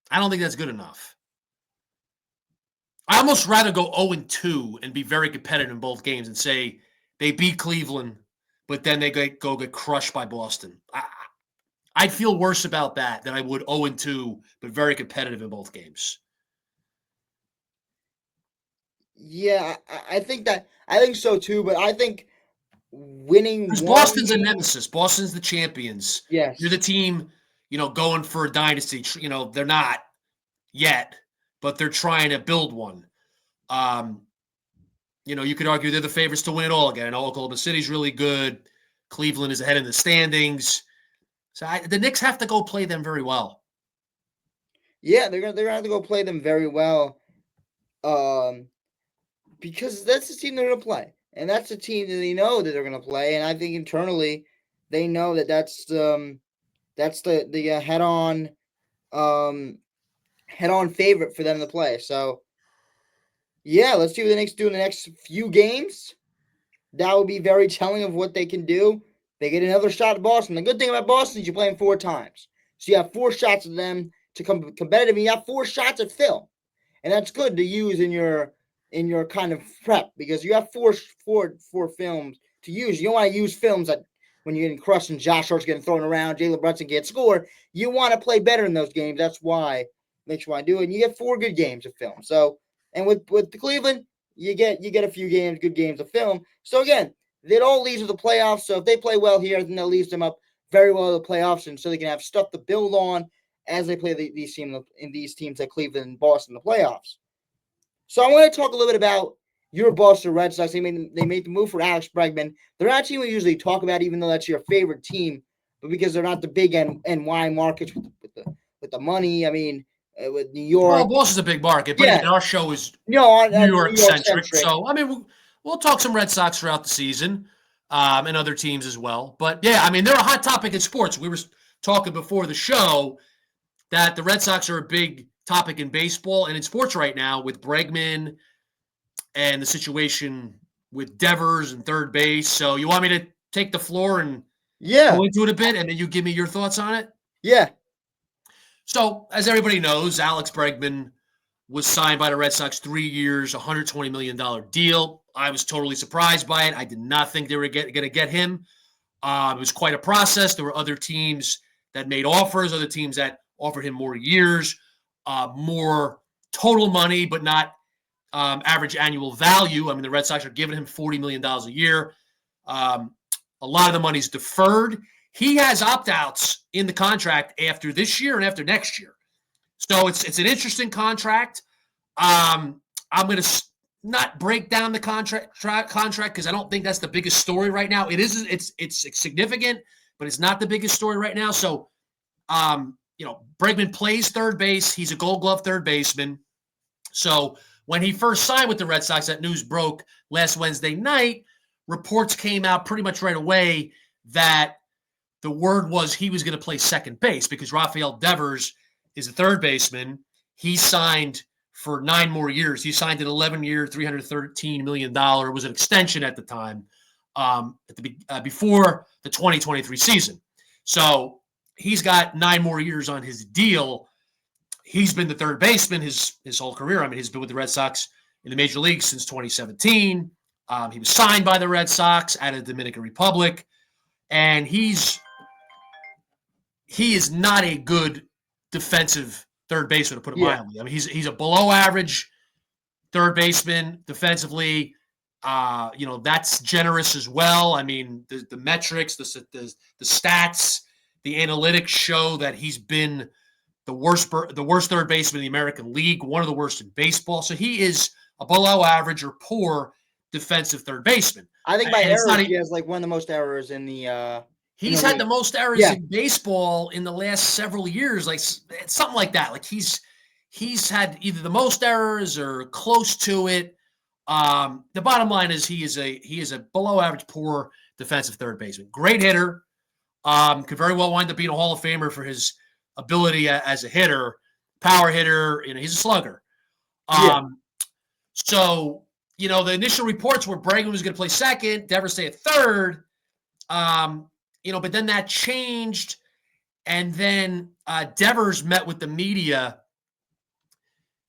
I don't think that's good enough. I almost rather go 0-2 and be very competitive in both games and say they beat Cleveland, but then they go get crushed by Boston. I'd feel worse about that than I would 0-2, but very competitive in both games. Yeah, I think so too, but I think winning because Boston's a nemesis. Boston's the champions. Yes. You're the team, going for a dynasty. They're not yet, but they're trying to build one. You could argue they're the favorites to win it all again. Oklahoma City's really good. Cleveland is ahead in the standings. So the Knicks have to go play them very well. Yeah, they're gonna have to go play them very well, because that's the team they're gonna play, and that's the team that they know that they're gonna play. And I think internally, they know that's the head on favorite for them to play. So yeah, let's see what the Knicks do in the next few games. That will be very telling of what they can do. They get another shot at Boston. The good thing about Boston is you play them 4 times. So you have 4 shots at them to come competitive, and you have 4 shots at Phil. And that's good to use in your kind of prep, because you have four films to use. You don't want to use films that when you're getting crushed and Josh Hart's getting thrown around, Jalen Brunson can't score. You want to play better in those games. That's why makes you want to do it. And you get 4 good games of film. So, and with the Cleveland, you get a few good games of film. So again, it all leads to the playoffs. So if they play well here, then that leaves them up very well to the playoffs, and so they can have stuff to build on as they play these teams like Cleveland and Boston in the playoffs. So I want to talk a little bit about your Boston Red Sox. They made the move for Alex Bregman. They're not a team we usually talk about, even though that's your favorite team, but because they're not the big NY markets with the money. I mean, with New York. Well, Boston's a big market, but our show is New York centric. So I mean, we'll talk some Red Sox throughout the season, and other teams as well. But yeah, I mean, they're a hot topic in sports. We were talking before the show that the Red Sox are a big topic in baseball and in sports right now with Bregman and the situation with Devers and third base. So you want me to take the floor and go into it a bit, and then you give me your thoughts on it? Yeah. So, as everybody knows, Alex Bregman was signed by the Red Sox 3 years, $120 million deal. I was totally surprised by it. I did not think they were going to get him. It was quite a process. There were other teams that made offers, other teams that offered him more years, more total money, but not average annual value. I mean, the Red Sox are giving him $40 million a year. A lot of the money's deferred. He has opt-outs in the contract after this year and after next year. So it's an interesting contract. I'm going to not break down the contract because I don't think that's the biggest story right now. It's significant, but it's not the biggest story right now. So, Bregman plays third base. He's a Gold Glove third baseman. So when he first signed with the Red Sox, that news broke last Wednesday night. Reports came out pretty much right away that the word was he was going to play second base because Rafael Devers is a third baseman. He signed for 9 more years. He signed an 11-year, $313 million. It was an extension at the time, before the 2023 season. So he's got 9 more years on his deal. He's been the third baseman his whole career. I mean, he's been with the Red Sox in the major leagues since 2017. He was signed by the Red Sox out of the Dominican Republic, and he is not a good defensive third baseman, to put it mildly. I mean, he's a below average third baseman defensively. That's generous as well. I mean, the metrics, the stats, the analytics show that he's been the worst third baseman in the American League, one of the worst in baseball. So he is a below average or poor defensive third baseman. I think by errors, he has like one of the most errors in the. He's had the most errors in baseball in the last several years, like something like that. Like he's had either the most errors or close to it. The bottom line is he is a below average, poor defensive third baseman. Great hitter. Could very well wind up being a Hall of Famer for his ability as a hitter, power hitter. He's a slugger. So, the initial reports were Bregman was going to play second, Devers stay at third. But then that changed. And then Devers met with the media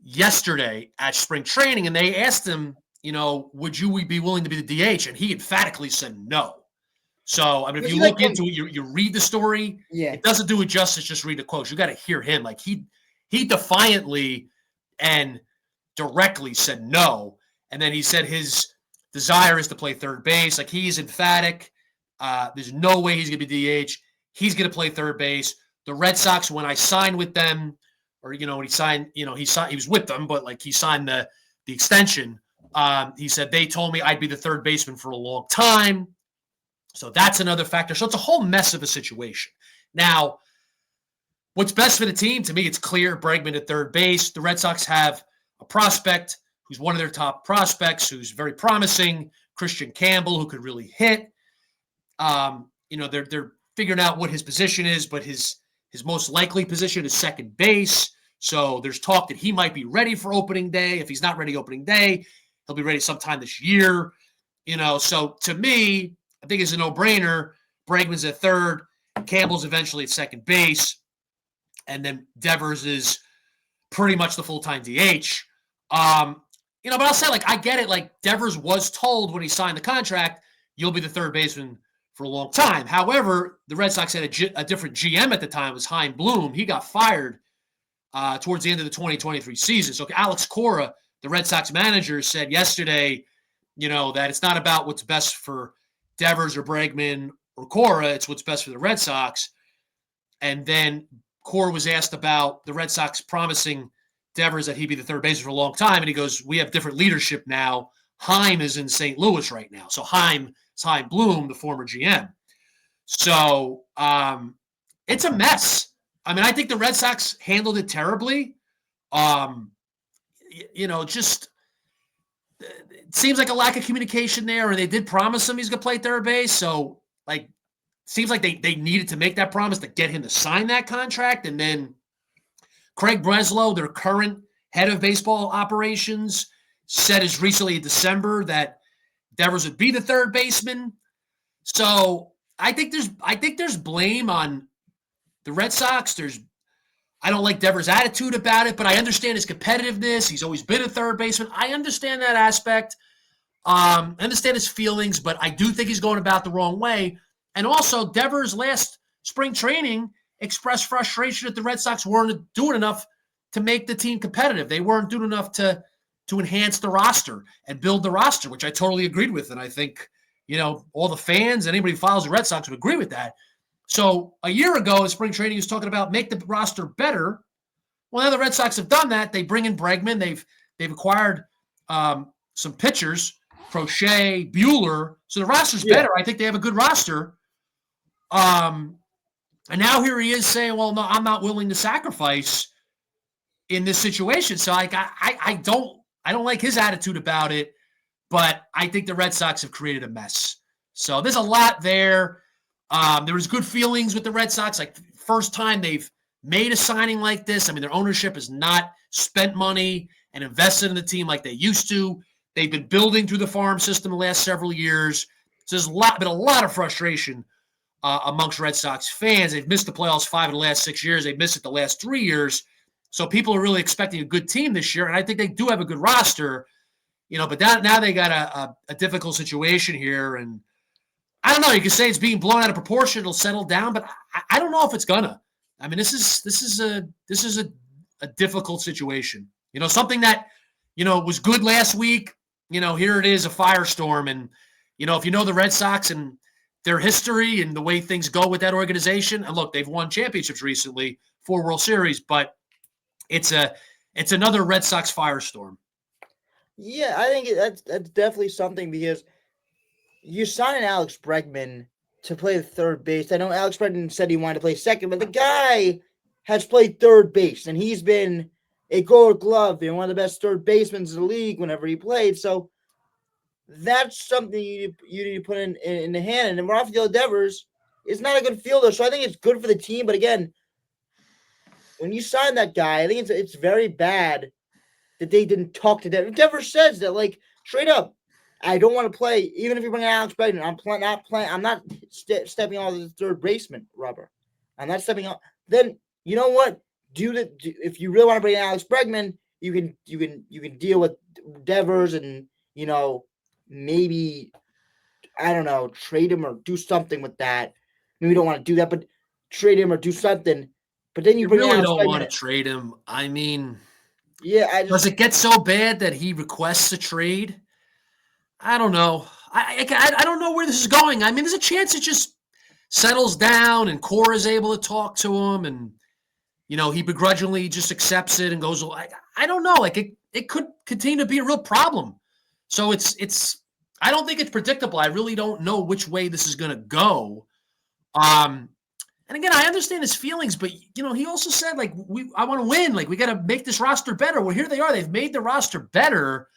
yesterday at spring training, and they asked him, would you be willing to be the DH? And he emphatically said no. So, I mean, if you look into it, you read the story, it doesn't do it justice just read the quotes. You got to hear him. Like he defiantly and directly said no. And then he said his desire is to play third base. Like he's emphatic. There's no way he's going to be DH. He's going to play third base. The Red Sox, when I signed with them, or, when he signed, he was with them, but like he signed the extension. He said, they told me I'd be the third baseman for a long time. So that's another factor. So it's a whole mess of a situation. Now, what's best for the team? To me, it's clear. Bregman at third base. The Red Sox have a prospect who's one of their top prospects, who's very promising, Christian Campbell, who could really hit. They're figuring out what his position is, but his most likely position is second base. So there's talk that he might be ready for opening day. If he's not ready opening day, he'll be ready sometime this year. So to me, I think it's a no-brainer. Bregman's at third, Campbell's eventually at second base, and then Devers is pretty much the full-time DH. But I'll say, I get it. Like, Devers was told when he signed the contract, you'll be the third baseman for a long time. However, the Red Sox had a different GM at the time. It was Chaim Bloom. He got fired towards the end of the 2023 season. So Alex Cora, the Red Sox manager, said yesterday, that it's not about what's best for Devers or Bregman or Cora. It's what's best for the Red Sox. And then Cora was asked about the Red Sox promising Devers that he'd be the third baseman for a long time. And he goes, we have different leadership now. Chaim is in St. Louis right now. So Chaim Bloom, the former GM. So it's a mess. I mean, I think the Red Sox handled it terribly. Just it seems like a lack of communication there, and they did promise him he's going to play third base. So, seems like they needed to make that promise to get him to sign that contract. And then Craig Breslow, their current head of baseball operations, said as recently in December that Devers would be the third baseman. So I think there's blame on the Red Sox. I don't like Devers' attitude about it, but I understand his competitiveness. He's always been a third baseman. I understand that aspect. I understand his feelings, but I do think he's going about the wrong way. And also, Devers last spring training expressed frustration that the Red Sox weren't doing enough to make the team competitive. They weren't doing enough to enhance the roster and build the roster, which I totally agreed with. And I think, all the fans and anybody who follows the Red Sox would agree with that. So a year ago in spring training, he was talking about make the roster better. Well, now the Red Sox have done that. They bring in Bregman. They've acquired some pitchers, Crochet, Bueller. So the roster's better. I think they have a good roster. And now here he is saying, well, no, I'm not willing to sacrifice in this situation. So I don't like his attitude about it, but I think the Red Sox have created a mess. So there's a lot there. There was good feelings with the Red Sox. First time they've made a signing like this. I mean, their ownership has not spent money and invested in the team like they used to. They've been building through the farm system the last several years. So there's been a lot of frustration amongst Red Sox fans. They've missed the playoffs 5 of the last 6 years. They've missed it the last 3 years. So people are really expecting a good team this year, and I think they do have a good roster. But now they got a difficult situation here, and I don't know. You can say it's being blown out of proportion. It'll settle down, but I don't know if it's gonna. I mean, this is a a difficult situation. Something that, was good last week, here it is, a firestorm. And, if you know the Red Sox and their history and the way things go with that organization, and look, they've won championships recently, 4 World Series, but it's another Red Sox firestorm. Yeah, I think that's definitely something, because you sign Alex Bregman to play third base. I know Alex Bregman said he wanted to play second, but the guy has played third base, and he's been a Gold Glove and one of the best third basemen in the league whenever he played. So that's something you need to put in the hand. And Rafael Devers is not a good fielder, so I think it's good for the team. But again, when you sign that guy, I think it's very bad that they didn't talk to Devers. Devers says that, like, straight up, I don't want to play, even if you bring in Alex Bregman. I'm not stepping on the third baseman rubber. I'm not stepping on. Then you know what? If you really want to bring in Alex Bregman, you can deal with Devers and maybe, I don't know, trade him or do something with that. Maybe we don't want to do that, but trade him or do something. But then you really don't want to trade him. I mean, yeah, does it get so bad that he requests a trade? I don't know. I don't know where this is going. I mean, there's a chance it just settles down and Cora is able to talk to him, and he begrudgingly just accepts it and goes. I don't know. Like it could continue to be a real problem. So it's. I don't think it's predictable. I really don't know which way this is going to go. And again, I understand his feelings, but he also said, like, I want to win. Like, we got to make this roster better. Well, here they are. They've made the roster better,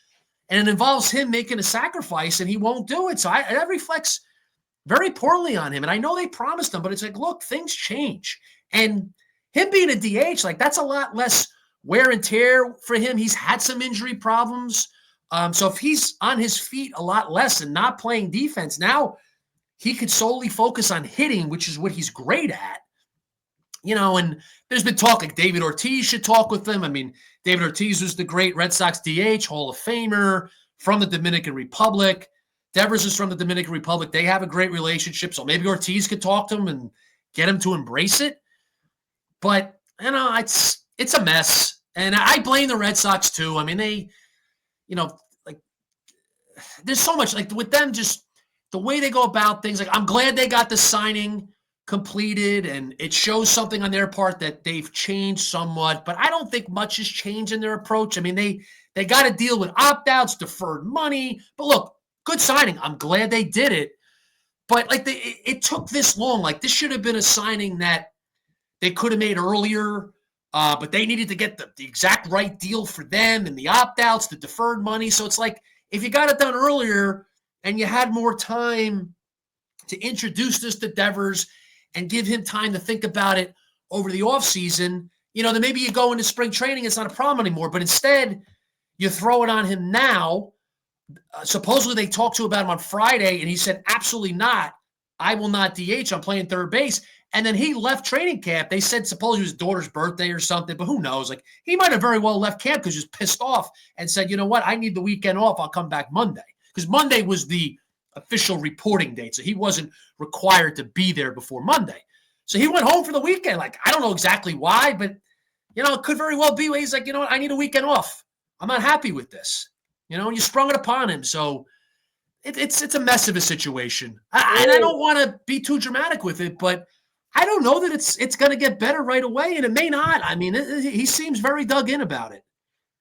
and it involves him making a sacrifice, and he won't do it. So that reflects very poorly on him. And I know they promised him, but it's like, look, things change. And him being a DH, like, that's a lot less wear and tear for him. He's had some injury problems. So if he's on his feet a lot less and not playing defense, now he could solely focus on hitting, which is what he's great at. And there's been talk like David Ortiz should talk with him. I mean, David Ortiz was the great Red Sox DH, Hall of Famer from the Dominican Republic. Devers is from the Dominican Republic. They have a great relationship, so maybe Ortiz could talk to him and get him to embrace it. But, it's a mess. And I blame the Red Sox too. I mean, they, like, there's so much, like, with them, just the way they go about things. Like, I'm glad they got the signing completed, and it shows something on their part that they've changed somewhat, but I don't think much has changed in their approach. I mean, they got to deal with opt-outs, deferred money, but look, good signing. I'm glad they did it, but like it took this long. Like, this should have been a signing that they could have made earlier, but they needed to get the exact right deal for them, and the opt-outs, the deferred money. So it's like, if you got it done earlier and you had more time to introduce this to Devers and give him time to think about it over the offseason, then maybe you go into spring training, it's not a problem anymore. But instead, you throw it on him now. Supposedly they talked to about him on Friday, and he said, absolutely not. I will not DH. I'm playing third base. And then he left training camp. They said supposedly it was his daughter's birthday or something, but who knows? Like, he might have very well left camp because he was pissed off and said, you know what? I need the weekend off. I'll come back Monday. Because Monday was the official reporting date, so he wasn't required to be there before Monday. So he went home for the weekend. Like, I don't know exactly why, but, it could very well be where he's like, you know what? I need a weekend off. I'm not happy with this. And you sprung it upon him. So it's a mess of a situation. And I don't want to be too dramatic with it, but I don't know that it's going to get better right away, and it may not. I mean, he seems very dug in about it.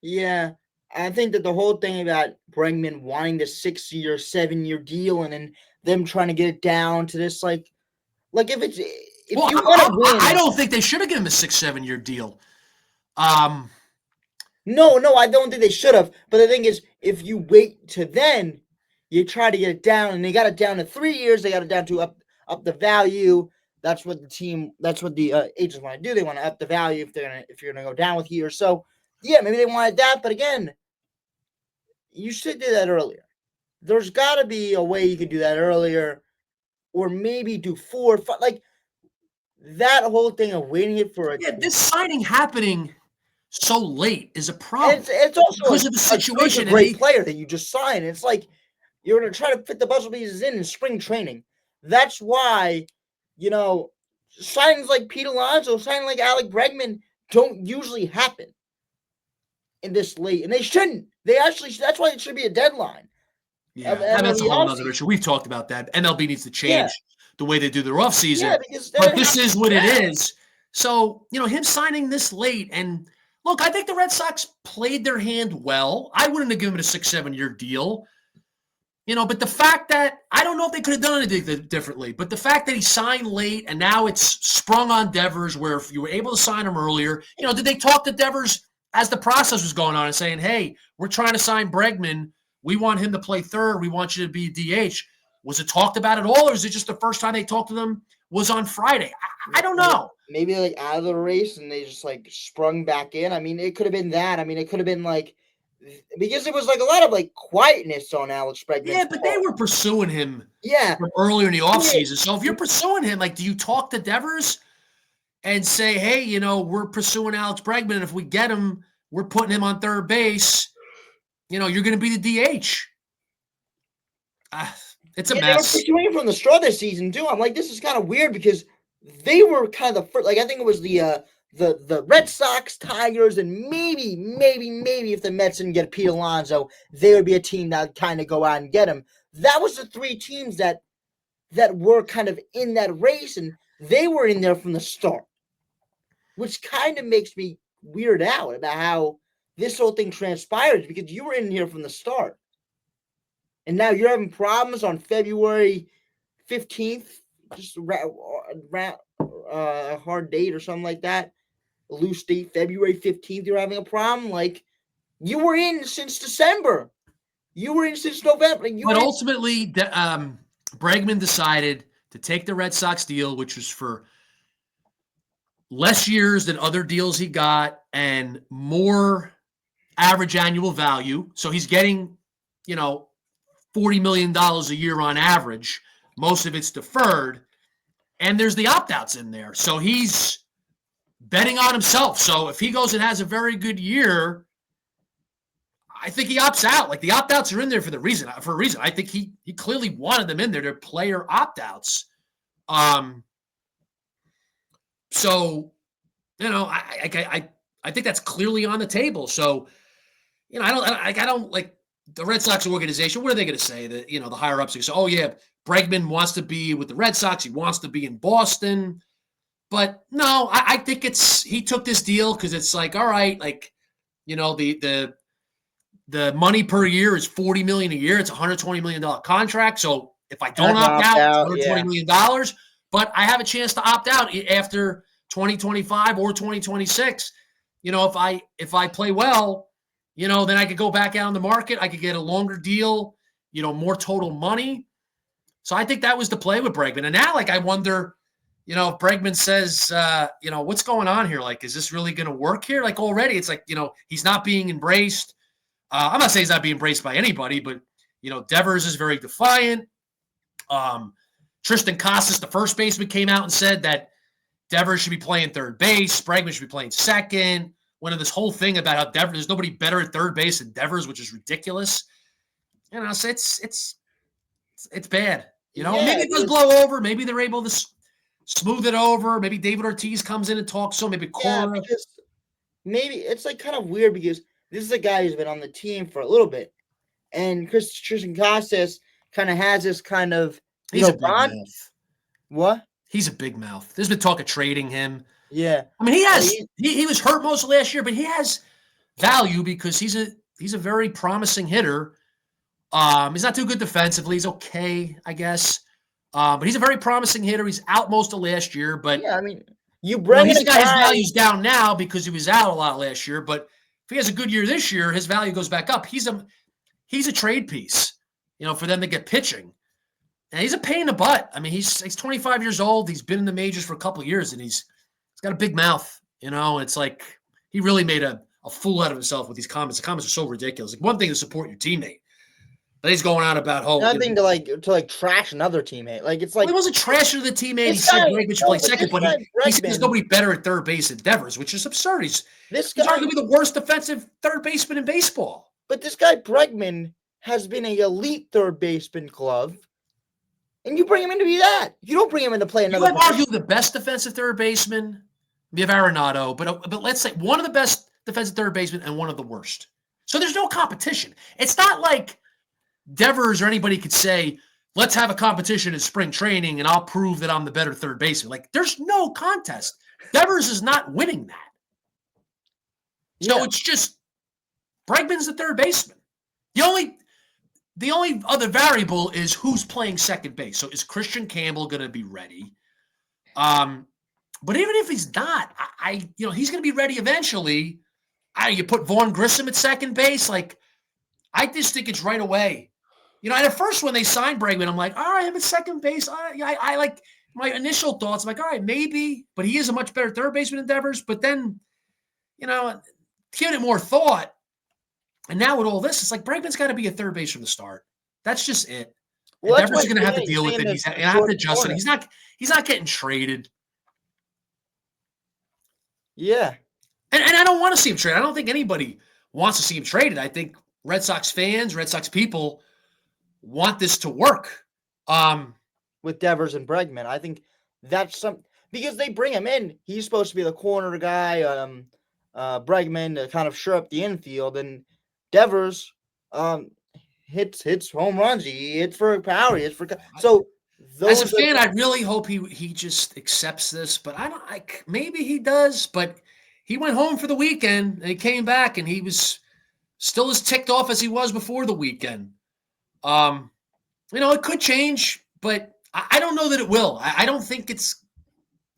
Yeah, I think that the whole thing about Bregman wanting the 6-year, 7-year deal, and then them trying to get it down to this, like if you want to win, I don't think they should have given him a 6-7-year deal. No, I don't think they should have. But the thing is, if you wait to then, you try to get it down, and they got it down to 3 years. They got it down to up the value. That's what the agents want to do. They want to up the value if you're gonna go down with years. So yeah, maybe they wanted that, but again, you should do that earlier. There's got to be a way you can do that earlier, or maybe do 4 or 5. Like, that whole thing of waiting it for this signing happening so late is a problem. It's also because of the situation. A great player that you just signed. It's like you're going to try to fit the puzzle pieces in spring training. That's why, signings like Pete Alonso, signing like Alec Bregman don't usually happen. in this late, and they shouldn't. That's why it should be a deadline. Yeah, I mean, that's a whole other issue. We've talked about that. MLB needs to change the way they do their offseason. Yeah, because but this is what it is. So, him signing this late, and look, I think the Red Sox played their hand well. I wouldn't have given it a 6-7 year deal. But the fact that I don't know if they could have done anything differently, but the fact that he signed late and now it's sprung on Devers, where if you were able to sign him earlier, did they talk to Devers as the process was going on and saying, hey, we're trying to sign Bregman. We want him to play third. We want you to be DH. Was it talked about at all, or is it just the first time they talked to them was on Friday? I don't know. Maybe like out of the race and they just like sprung back in. I mean, it could have been that. I mean, it could have been like, because it was like a lot of like quietness on Alex Bregman. Yeah, but they were pursuing him from earlier in the offseason. So if you're pursuing him, like, do you talk to Devers and say, hey, we're pursuing Alex Bregman, and if we get him, we're putting him on third base. You're going to be the DH. It's a mess. They were pursuing from the start this season too. I'm like, this is kind of weird because they were kind of the first. Like, I think it was the Red Sox, Tigers, and maybe if the Mets didn't get Pete Alonso, they would be a team that would kind of go out and get him. That was the three teams that were kind of in that race, and they were in there from the start, which kind of makes me weird out about how this whole thing transpired, because you were in here from the start. And now you're having problems on February 15th, just a hard date or something like that. A loose date, February 15th, you're having a problem. Like, you were in since December. You were in since November. But ultimately, Bregman decided to take the Red Sox deal, which was for less years than other deals he got and more average annual value. So he's getting, $40 million a year on average. Most of it's deferred. And there's the opt-outs in there. So he's betting on himself. So if he goes and has a very good year, I think he opts out. Like, the opt-outs are in there for a reason. I think he clearly wanted them in there. They're player opt-outs. So, I think that's clearly on the table. So, I don't like the Red Sox organization. What are they going to say? That, the higher ups say, oh yeah, Bregman wants to be with the Red Sox. He wants to be in Boston. But no, I think he took this deal because it's like, all right, like, the money per year is $40 million a year. It's a $120 million contract. So if I don't opt out, it's $120 million. But I have a chance to opt out after 2025 or 2026. If I play well, then I could go back out on the market. I could get a longer deal, more total money. So I think that was the play with Bregman. And now, like, I wonder, if Bregman says, what's going on here? Like, is this really going to work here? Like, already it's like, he's not being embraced. I'm not saying he's not being embraced by anybody, but, Devers is very defiant. Tristan Casas, the first baseman, came out and said that Devers should be playing third base. Bregman should be playing second. Went into this whole thing about how Devers, there's nobody better at third base than Devers, which is ridiculous. So it's bad. Maybe it does blow over. Maybe they're able to smooth it over. Maybe David Ortiz comes in and talks to him. Maybe Cora. Yeah, maybe it's like kind of weird because this is a guy who's been on the team for a little bit, and Tristan Casas kind of has this kind of he's a big mouth. What? He's a big mouth. There's been talk of trading him. Yeah, I mean, he was hurt most of last year, but he has value because he's a very promising hitter. He's not too good defensively. He's okay, I guess. But he's a very promising hitter. He's out most of last year, but yeah, I mean, you bring he's a guy. His value's down now because he was out a lot last year. But if he has a good year this year, his value goes back up. He's a trade piece, for them to get pitching. And he's a pain in the butt. I mean, he's 25 years old. He's been in the majors for a couple of years, and he's got a big mouth. It's like he really made a fool out of himself with these comments. The comments are so ridiculous. Like, one thing to support your teammate, but he's going on about nothing to trash another teammate. Like, it's like, he wasn't trashing the teammate. He said Bregman should play second, but he said there's nobody better at third base than Devers, which is absurd. He's arguably the worst defensive third baseman in baseball. But this guy Bregman has been an elite third baseman glove, and you bring him in to be that. You don't bring him in to play another. You have arguably the best defensive third baseman. We have Arenado, but let's say one of the best defensive third baseman and one of the worst. So there's no competition. It's not like Devers or anybody could say, let's have a competition in spring training and I'll prove that I'm the better third baseman. Like, there's no contest. Devers is not winning that. So it's just Bregman's the third baseman. The only other variable is who's playing second base. So is Christian Campbell going to be ready? But even if he's not, he's going to be ready eventually. You put Vaughn Grissom at second base. Like, I just think it's right away. And at first when they signed Bregman, I'm like, all right, I'm at second base. I like my initial thoughts. I'm like, all right, maybe, but he is a much better third baseman than Devers. But then, giving it more thought. And now with all this, it's like Bregman's got to be a third base from the start. That's just it. Well, Devers is going to have to deal with it. He's going to have to adjust it. He's not getting traded. Yeah. And I don't want to see him traded. I don't think anybody wants to see him traded. I think Red Sox fans, Red Sox people want this to work. With Devers and Bregman. I think that's because they bring him in. He's supposed to be the corner guy, Bregman to kind of shore up the infield, and Devers hits home runs. He hits for power. He hits for so. As a fan, I really hope he just accepts this, but I don't. Maybe he does, but he went home for the weekend and he came back and he was still as ticked off as he was before the weekend. It could change, but I don't know that it will. I don't think it's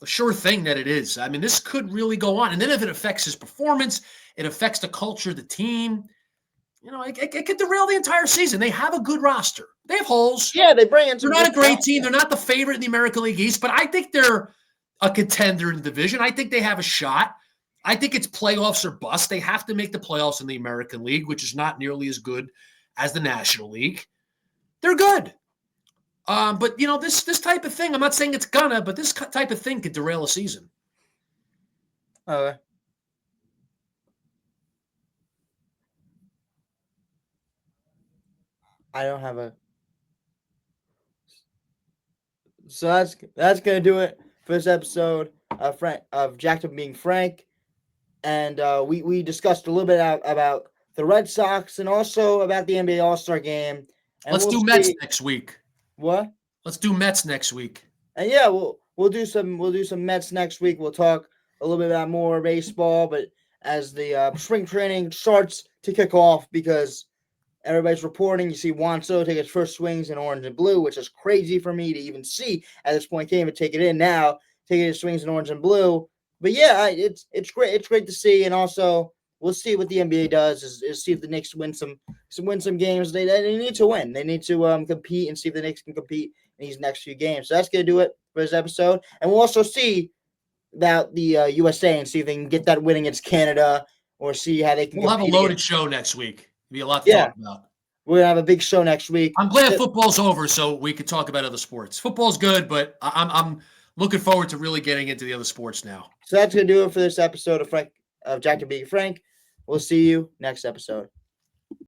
a sure thing that it is. I mean, this could really go on. And then if it affects his performance, it affects the culture of the team. It could derail the entire season. They have a good roster. They have holes. Yeah, they bring in. They're not a great team. They're not the favorite in the American League East, but I think they're a contender in the division. I think they have a shot. I think it's playoffs or bust. They have to make the playoffs in the American League, which is not nearly as good as the National League. They're good. But, this type of thing, I'm not saying it's gonna, but this type of thing could derail a season. Okay. I don't have a. So that's gonna do it for this episode of Jacked Up Being Frank, and we discussed a little bit about the Red Sox and also about the NBA All-Star Game. And Let's do Mets next week. What? Let's do Mets next week. And yeah, we'll do some Mets next week. We'll talk a little bit about more baseball, but as the spring training starts to kick off, because everybody's reporting, you see Juan Soto take his first swings in orange and blue, which is crazy for me to even see at this point. Can't even take it in now, taking his swings in orange and blue. But yeah, it's great. It's great to see, and also we'll see what the NBA does is see if the Knicks win some games. They need to win. They need to compete and see if the Knicks can compete in these next few games. So that's gonna do it for this episode, and we'll also see about the USA and see if they can get that win against Canada, or see how they can. We'll have a loaded show next week. It'll be a lot to talk about. We're gonna have a big show next week. I'm glad football's over, so we could talk about other sports. Football's good, but I'm looking forward to really getting into the other sports now. So that's gonna do it for this episode of Jacked Up Being Frank. We'll see you next episode.